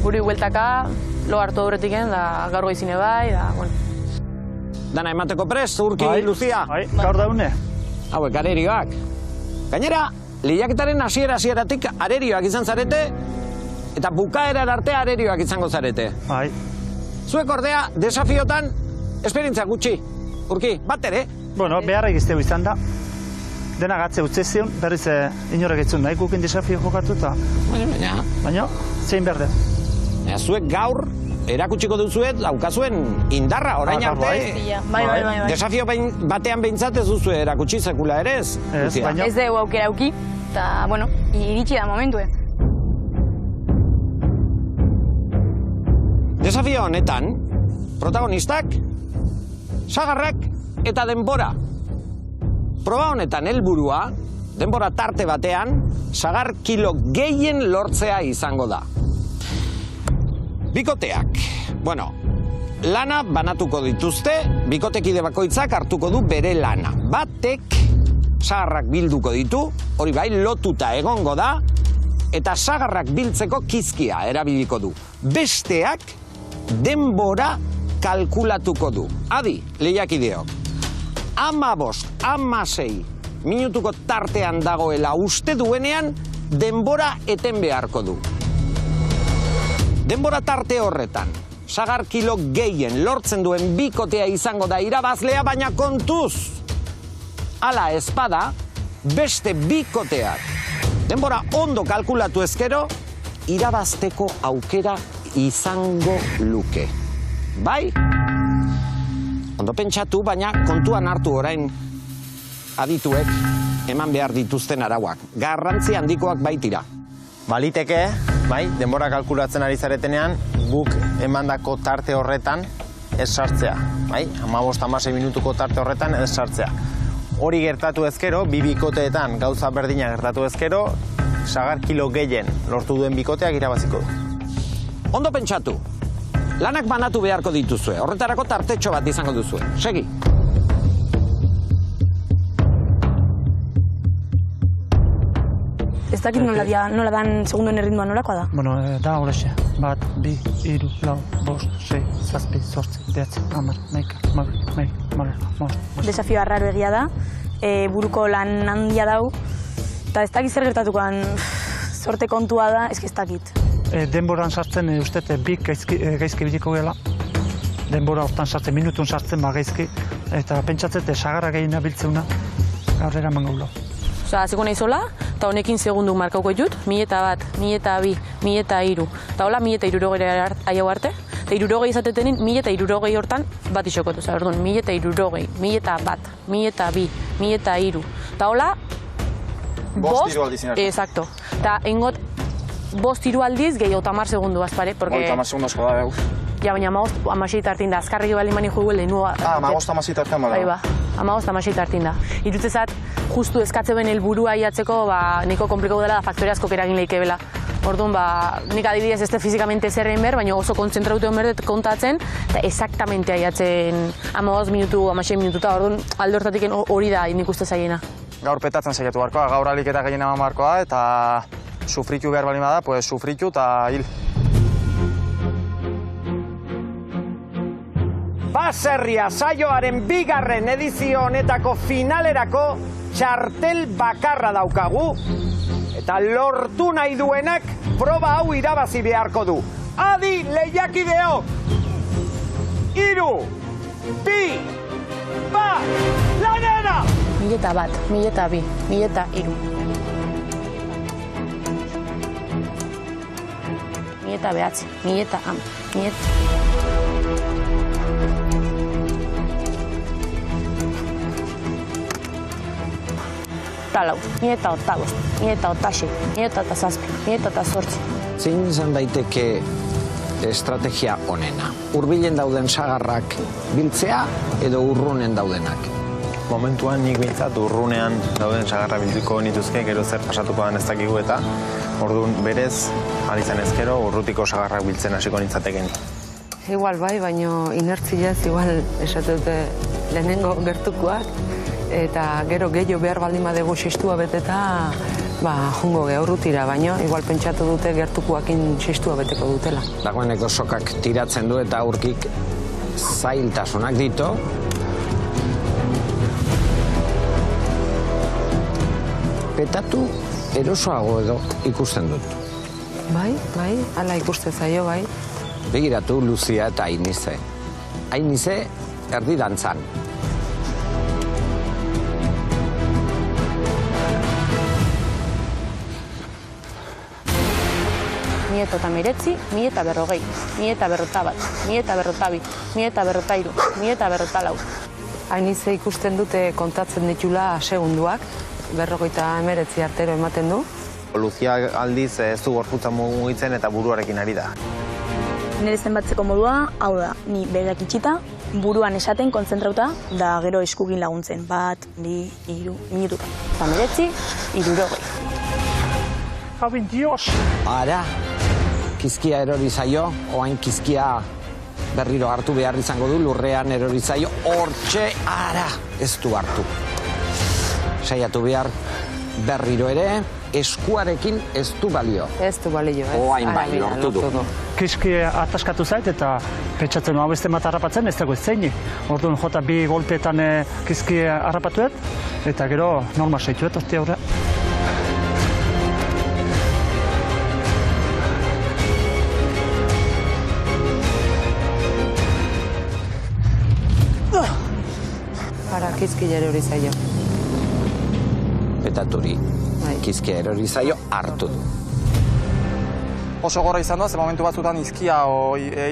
buru hueltaka, lo hartu aurretiken, da gaur goizine bai, da, bueno. Dana emateko prest, Urki, Luzia? Bai, gaur daune. Hauek, arerioak. Gainera, lehiaketaren hasieratik arerioak izan zarete, eta bukaerar arte arerioak izango zarete. Bai. Zuek ordea, desafiotan, esperientzia gutxi. Urki, bat ere? Bueno, beharrik iztegu izan da. Dena gatze utze zion, berriz inorek etzun nahi gukin desafio jokatu eta... Baina, zein berde. Zuek gaur, erakutsiko duzuet, daukazuen indarra, orain arte. Bai. Desafio batean behintzat ez duzu erakutsi sekula ere ez? Ez dugu aukera auki, eta, bueno, iritsi da momentue. Desafio honetan, protagonistak, sagarrak eta denbora. Proba honetan helburua, denbora tarte batean, sagar kilo gehien lortzea izango da. Bikoteak. Bueno, lana banatuko dituzte, bikotekide bakoitzak hartuko du bere lana. Batek sagarrak bilduko ditu, hori bai, lotuta egongo da, eta sagarrak biltzeko kizkia erabiliko du. Besteak denbora kalkulatuko du. Adi, lehiakideok. 15-16 minutuko tartean dagoela uste duenean, denbora eten beharko du. Denbora tarte horretan, sagar kilo gehien lortzen duen bikotea izango da irabazlea, baina kontuz! Hala ezpada, beste bikoteak. Denbora ondo kalkulatu ezkero, irabazteko aukera izango luke. Bai? Ondo pentsatu, baina kontuan hartu orain adituek eman behar dituzten arauak. Garrantzi handikoak baitira. Baliteke, bai, denbora kalkulatzen ari zaretenean, guk emandako tarte horretan ez sartzea. Bai, 15-16 minutuko tarte horretan ez sartzea. Hori gertatu ezkero, bi bikoteetan gauza berdina gertatu ezkero, sagar kilo gehien lortu duen bikoteak irabaziko du. Ondo pentsatu. Lanak banatu beharko dituzue, horretarako tartetxo bat izango duzue. Segi. Ez dakit nola dan segundoen erritmoa nolakoa da? Bueno, da horrexe. 1, 2, 3, 4, 5, 6, 7, 8, 9, 10. Desafio arraro egia da, buruko lan handia dau, eta ez dakit zer gertatukoan sorte kontua da, ez dakit. Denboran sartzen uste bik gaizki biliko gela. Denbora hortan sartzen, minutun sartzen gaizki. Eta pentsatzete sagarra gehien abiltzeuna gaurrera mangaula. Osa, hasiko nahi zola, eta honekin segundu markauko ditut, 1001, 1002, 1003. Eta hola, 1060 aiau arte. Eta 60 izatetenin, 1060 hortan bat isokotu. Osa, orduan, 1060, 1001, 1002, 1003. Eta hola, bost hiru aldiz inartu. Exacto. Eta ingot, 5 hiru aldiz gehi 30 segundu bazpare. 30 segundu asko da, behu. Ja, baina 15 tartin da, azkarrik bali mani jugu lehenua. 15 tartin bala. Bai, ba, 15 tartin da. Irutzezat, justu eskatze ben helburua iatzeko, niko komplikau dela da faktore asko eragin lehike bela. Orduan, nik adibidez ez fizikamente zerrein behar, baina oso kontzentrautu behar kontatzen, eta exactamente aiatzen 15 minutu, 16 minututa, orduan alde hortatik hori da nik uste zaiena. Gaur petatzen saiatu barkoa, gaur alik eta gehien eman barkoa, eta sufritu behar bali bada, pues sufritu eta hil. Baserria saioaren 2. edizio honetako finalerako txartel bakarra daukagu, eta lortu nahi duenak proba hau irabazi beharko du. Adi lehiakideok! 3, 2, bat, lanera! 1001, 1002, 1003. 1009, 1010. Talau, 1008, 1006, 1007, 1008. Zein izan daiteke estrategia onena? Hurbilen dauden sagarrak biltzea edo urrunen daudenak? Momentuan nik bintzat urrunean dauden sagarra bilduko nituzke, gero zer pasatuko den ez dakigu eta orduan berez, alizan ezkero, urrutiko sagarrak biltzen hasiko nintzateken. Igual bai, baino inertziaz igual esatu dute lehenengo gertukoak, eta gero gehiago behar baldin badegu xestua beteta, jungo urrutira, baino igual pentsatu dute gertukoakin xestua beteko dutela. Dagoeneko sokak tiratzen du eta aurkik zailtasunak ditu. Petatu erosoago edo ikusten dut. Bai, hala ikuste zaio, bai. Begiratu Luzia eta Ainize. Ainize erdi dantzan. Nieto eta miretzi, mieta berrogei, mieta berrotabat, mieta berrotabi, mieta berrotairu, mieta berrotalau. Ainize ikusten dute kontatzen ditula segunduak, 59 artero ematen du. Luzia aldiz ez du gorputza mugitzen eta buruarekin ari da. Nire zenbatzeko modua, hau da, ni begiak itxita, buruan esaten kontzentrauta, da gero eskugin laguntzen. 1, 2, 3, minutuka. Eta miretzi, 60. Javi, Dios! Ara, kizkia erori zaio, oain kizkia berriro hartu behar izango du, lurrean erori zaio, hortxe, ara, ez du hartu. Saiatu behar berriro ere, eskuarekin ez du balio. Ez du balio, ez? Oain bai, lortu du. Kizki ataskatu zait eta pentsatzen hau beste bat harrapatzen ez dago ez zeini. Orduan jota 2 golpeetan kizki harrapatuet eta gero normal zaituet, ostia aurre. Ara, kizki erori zaio. Petaturi, kizkia erori zaio hartu du. Oso gorra izan da, ze momentu batzutan izkia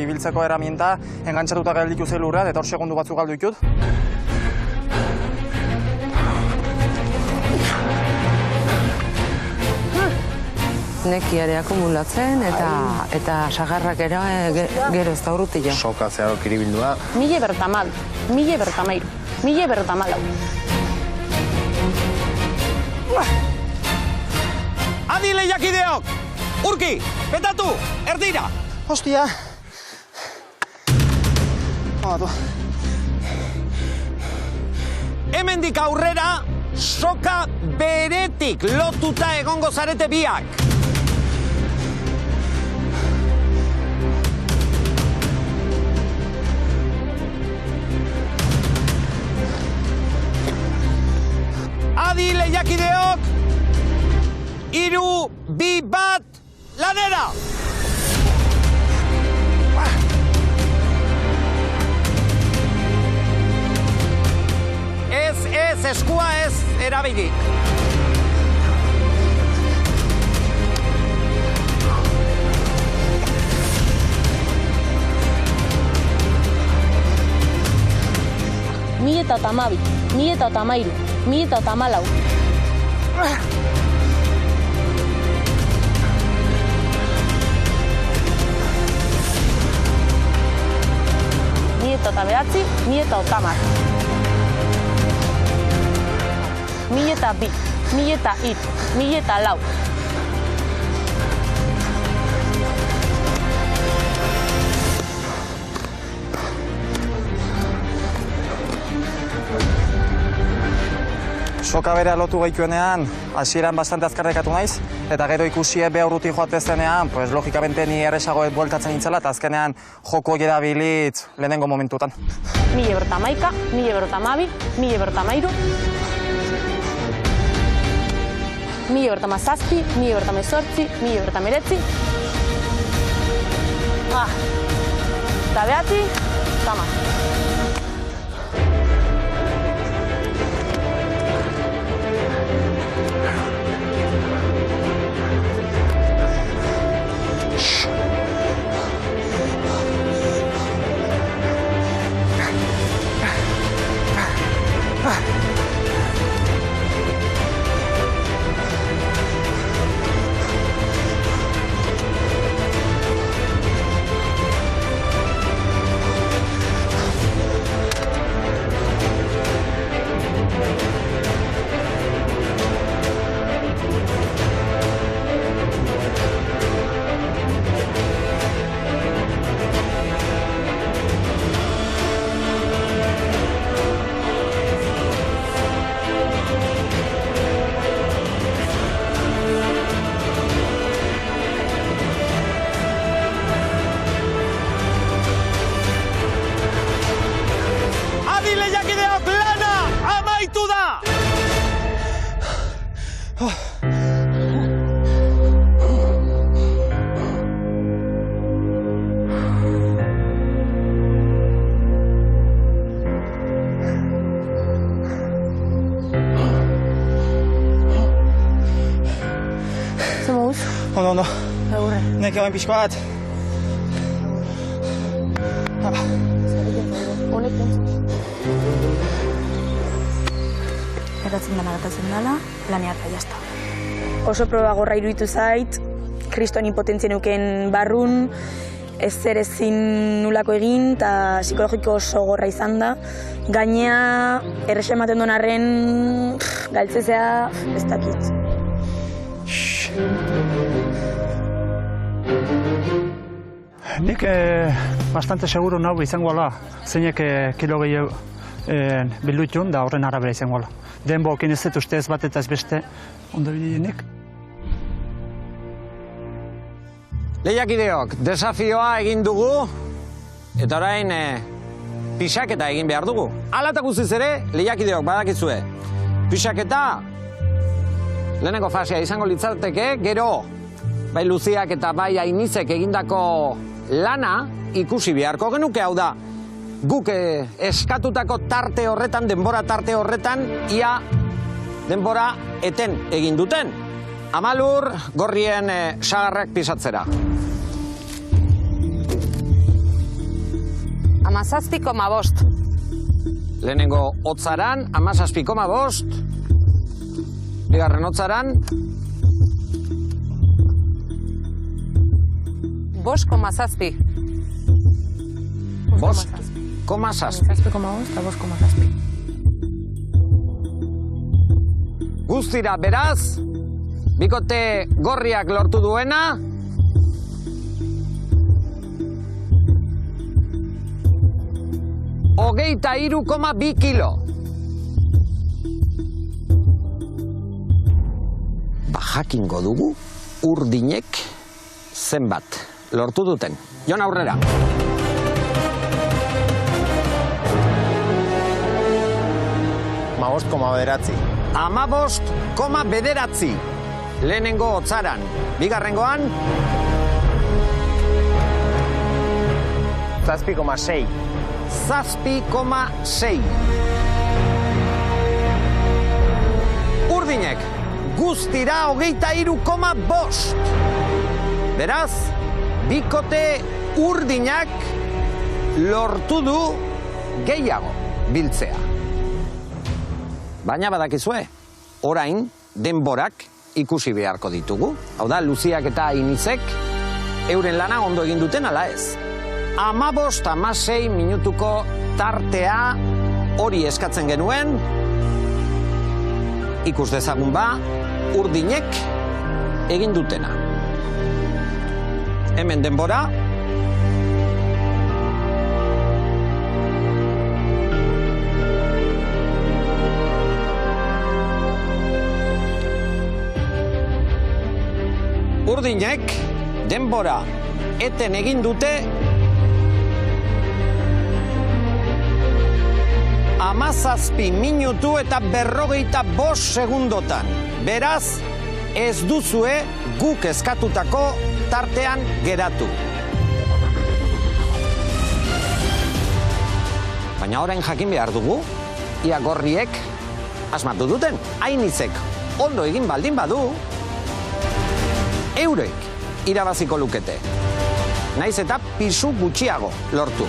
ibiltzeko erramienta engantzatuta gelditu zei lurrean, eta hor segundu batzuk galdu ikut. Neki ere akumulatzen eta sagarrak ere gero ez da urrutila. Soka zeharo kiribildua. 1012, 1013, 1014. Adi lehiakideok! Urki, petatu, erdira! Hostia! Batu. Hemendik aurrera, soka beretik lotuta egongo zarete biak. Adi lehiakideok! 3, 2, 1, lanera! Ez, eskua ez erabili. Mieta eta amabi, mieta eta amairu, mieta eta amalau. Mieta eta behatzi, mieta eta hamar. Mieta bi, mieta hiru, mieta lau. Soka bere lotu gaituenean, hasieran bastante azkarrekatu naiz, eta gero ikusi be aurruti joatezenean, pues logikamente ni erresagoet bueltatzen nintzela, eta azkenean joko erabilit lehenengo momentutan. 1011, 1012, 1013, 1017, 1018, 1019, eta behatzi, eta hamar. ondo. Neke bain pixko bat. Gertatzen dela, laneak da jazta. Oso proba gorra iruditu zait, kriston impotentzia neuken barrun, ez zer ezin nulako egin, eta psikologiko oso gorra izan da. Gainea, erresa ematen duen arren, galtzezea, ez dakit. Nik bastante seguro nahu izango ala, zeinek kilo gehiago bildutun da horren arabera izango ala. Denbokin ez dut uste ez bat eta ez beste ondo bidenik. Lehiakideok, desafioa egin dugu, eta orain pixaketa egin behar dugu. Hala eta guztiz ere, lehiakideok badakizue. Pixaketa, lehenengo fasea izango litzateke, gero, bai Luziak eta bai Ainizek egindako lana ikusi beharko genuke, hau da, guk eskatutako tarte horretan, denbora tarte horretan, ia denbora eten egin duten. Amalur, gorrien sagarrak pisatzera. 17,5. Lehenengo hotzaran, 17,5. Bigarren hotzaran, 5,7. 5,7. 7,5 eta 5,7. Guztira, beraz, bikote gorriak lortu duena, hogeita 3,2 kilo. Jakingo dugu urdinek zenbat lortu duten. Jon aurrera. Amabost koma bederatzi. 15,9. Lehenengo hotzaran. Bigarrengoan? 7,6. 7,6. Urdinek guztira hogeita 3,5. Beraz, bikote urdinak lortu du gehiago biltzea. Baina badakizue, orain denborak ikusi beharko ditugu. Hau da, Luziak eta Ainizek euren lana ondo egin duten ala ez. 15-16 minutuko tartea hori eskatzen genuen. Ikus dezagun ba, urdinek egin dutena. Hemen denbora. Urdinek denbora eten egin dute 17 minutu eta 45 segundotan. Beraz, ez duzue guk eskatutako tartean geratu. Baina orain jakin behar dugu, ia gorriek asmatu duten. Ainizek ondo egin baldin badu, eurek irabaziko lukete. Naiz eta pisu gutxiago lortu.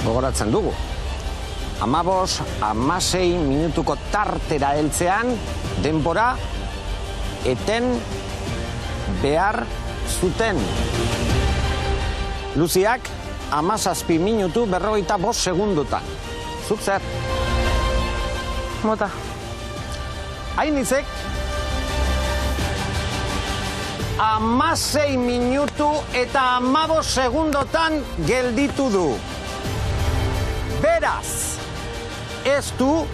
Gogoratzen dugu. 15-16 minutuko tartera heltzean, denbora eten behar zuten. Luziak 17 minutu 45 segundotan. Zuk zer? Mota. Ainizek 16 minutu eta 15 segundotan gelditu du. Beraz, ez du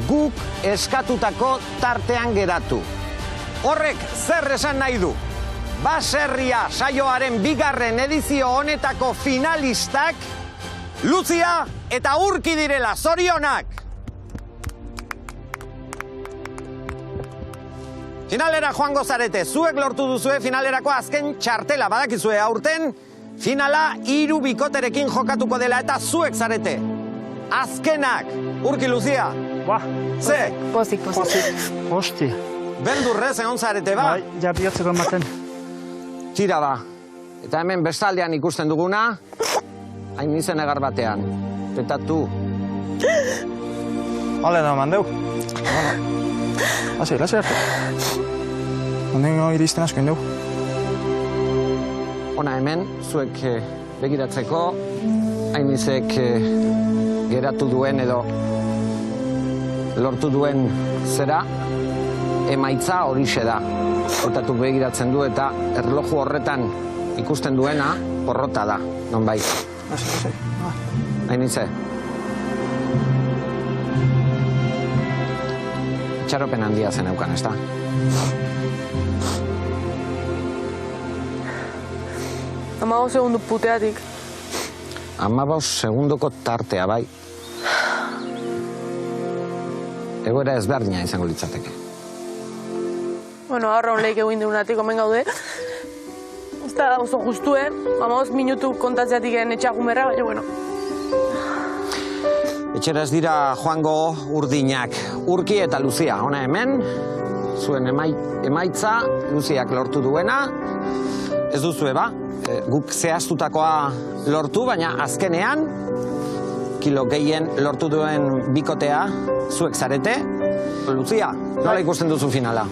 guk eskatutako tartean geratu. Horrek zer esan nahi du? Baserria saioaren bigarren edizio honetako finalistak Luzia eta Urki direla, zorionak! Finalera joango zarete, zuek lortu duzue finalerako azken txartela, badakizue aurten, finala 3 bikoterekin jokatuko dela eta zuek zarete. azkenak. Urki, Luzia. Ba. Ze? Pozik. Hostia. Beldurrez egon zarete, ba? Bai, ja bihotzeko ematen. Tira ba. Eta hemen bestaldean ikusten duguna, hain izen egar batean. Petatu. Hale, no, mandeu. Hasi, lasai arte. Ondengo iristen asko indeu. Ona hemen, zuek begiratzeko, hain izek geratu duen edo lortu duen zera, emaitza horixe da. Petatu begiratzen du eta erloju horretan ikusten duena porrota da, nonbait. Hasi. Hain ize. Itxaropen handia zen eukan, ez da? Amago segundu puteatik. 15 segundoko tartea, bai. Egoera ezberdina izango litzateke. Bueno, agarra honleik egin dugunatik, omen gaude. Ez da oso justue, 15 minutu kontatzeatik etxagumerra, baina bueno. Etxera ez dira joango urdinak. Urki eta Luzia, hona hemen. Zuen emaitza, Luziak lortu duena. Ez duzue, ba? Guk zehaztutakoa lortu, baina azkenean, kilo gehien lortu duen bikotea, zuek zarete. Luzia, nola ikusten duzu finala?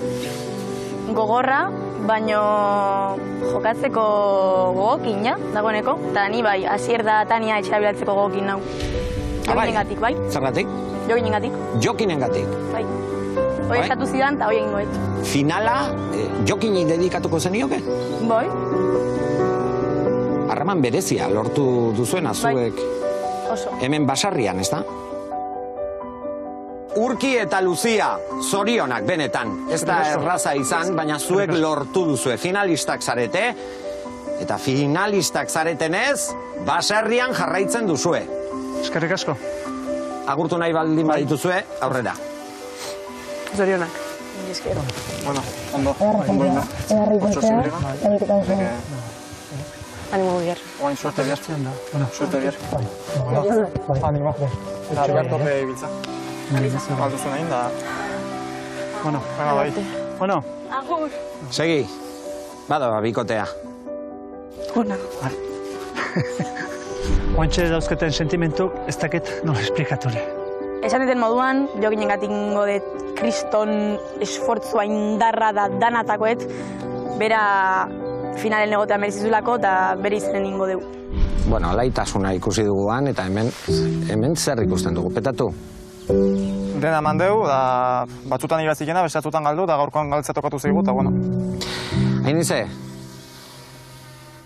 Gogorra, baino jokatzeko gogokina dagoeneko. Eta ni bai, Asier da Tania etxera bilatzeko gogokin nau. Jokinengatik, bai? Zergatik? Jokinengatik. Jokinengatik. Bai. Hoi eskatu zidan eta hoi egingoet. Finala, Jokini dedikatuko zenioke? Bai. Harreman berezia lortu duzuena zuek. Oso. Hemen basarrian, ez da? Urki eta Luzia, zorionak benetan. Ez da erraza izan, baina zuek lortu duzue. Finalistak zarete, eta finalistak zaretenez, basarrian jarraitzen duzue. Eskerrik asko. Agurtu nahi baldin badituzue, aurrera. Zorionak. Eskero. Bueno, ondo. Animo bier. Oain suerte bier. Suerte bier. Animo. Eta bier torre biltza. Aldu zuen egin da. Bueno. Bai. Bueno. Agur. Segi. Bada, bikotea. Ona. Oantxe dauzketen sentimentuk ez dakit nola esplikatore. Esan deten moduan, jokinengatik ingo dut kriston esfortzua indarra da danatakoet, bera finalen egotea merizizulako eta bere izanen ingo dugu. Bueno, alaitasuna ikusi duguan eta hemen zer ikusten dugu. Petatu? Dena mandeu, da batzutan irazikena, bestatutan galdu, da gaurkoan galtzea tokatu zaigu, eta bueno. Hainize,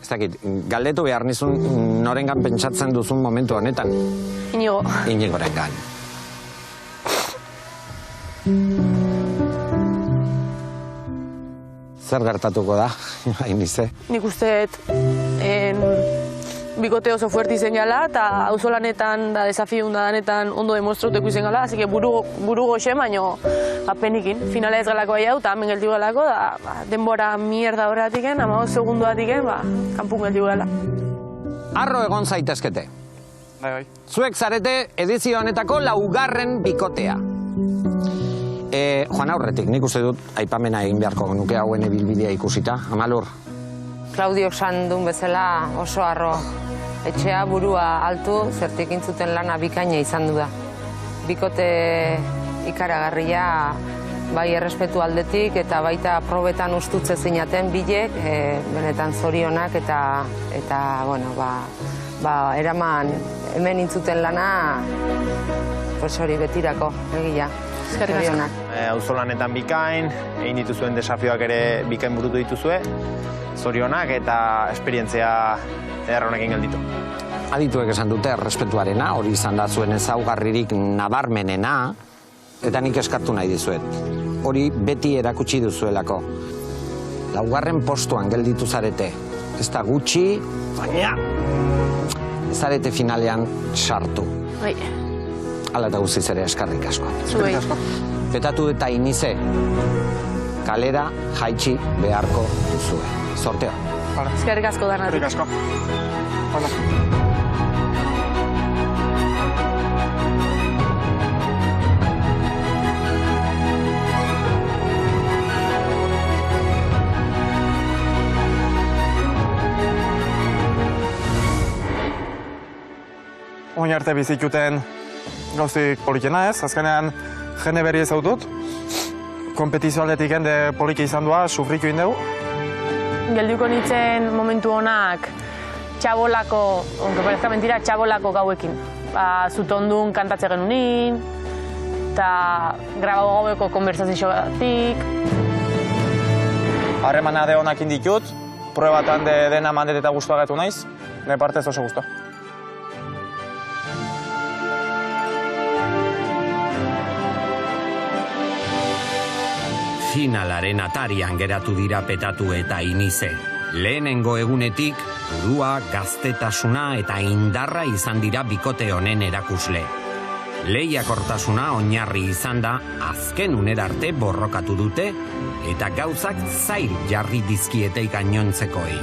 ez dakit, galdetu behar nizun norengan pentsatzen duzun momentu honetan. Inigo. Inigorengan. Zer gertatuko da, Hainize? Nik usteet bikote oso fuerte izen gala, eta auzolanetan da desafiun da danetan ondo demostroteko izen gala, así que buru goxe, baino apenikin. Finala ez galako hau, eta hemen geldiu galako, da denbora mierda horretiken, 15 segunduatiken, kanpun geldiu gala. Arro egon zaitezkete. Bai. Zuek zarete edizio honetako 4. bikotea. Joan aurretik, nik uste dut aipamena egin beharko nuke hauen ebilbidea ikusita. Amalur? Klaudiok san duen bezala oso harro. Etxea burua altu, zertik intzuten lana bikaina izan du da. Bikote ikaragarria bai errespetu aldetik eta baita probetan ustutze zinaten bilek, benetan zorionak eta bueno, eraman hemen intzuten lana hori betirako, egia. Zorionak. Auzolanetan bikain, egin dituzuen desafioak ere bikain burutu dituzue, zorionak eta esperientzia ederronekin gelditu. Adituek esan dute errespetuarena, hori izan da zuen ezaugarririk nabarmenena, eta nik eskartu nahi dizuet. Hori beti erakutsi duzuelako. 4. postuan gelditu zarete. Ez da gutxi, baina ez zarete finalean sartu. Bai. Hala eta guztiz ere eskarrik asko. Zuei. Petatu eta Hainize, kalera jaitsi beharko duzue. Sorteo. Eskerrik asko danatik. Eskerrik asko. oin arte bizituten gauzik polikena ez, azkenean jende berri ez dut, kompetizio aldetik jende poliki izan doa, sufritu indegu. Gelduko nintzen momentu honak txabolako, onke parezka mentira, txabolako gauekin. Zutondun kantatze genunin, eta grabago gaueko konversazio batik. Harremana de honak inditut, pruebatan dena mandet eta guztua gaitu naiz, nire partez oso guztua. Finalaren atarian geratu dira Petatu eta Inize. Lehenengo egunetik, burua, gaztetasuna eta indarra izan dira bikote honen erakusle. Lehiakortasuna oinarri izan da, azken unerarte borrokatu dute, eta gauzak zail jarri dizkiete gainontzekoei.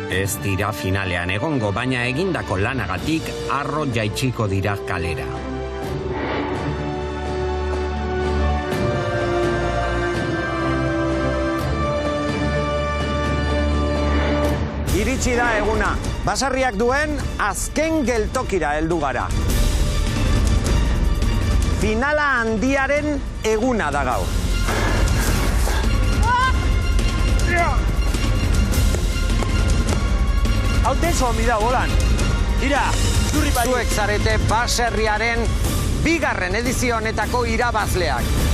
Ez dira finalean egongo, baina egindako lanagatik harro jaitsiko dira kalera. Iritsi da eguna. Basarriak duen azken geltokira heldu gara. Finala handiaren eguna da gaur. Haute zomi da, bolan. Ira, zurri bari. Zuek zarete baserriaren bigarren edizio honetako irabazleak.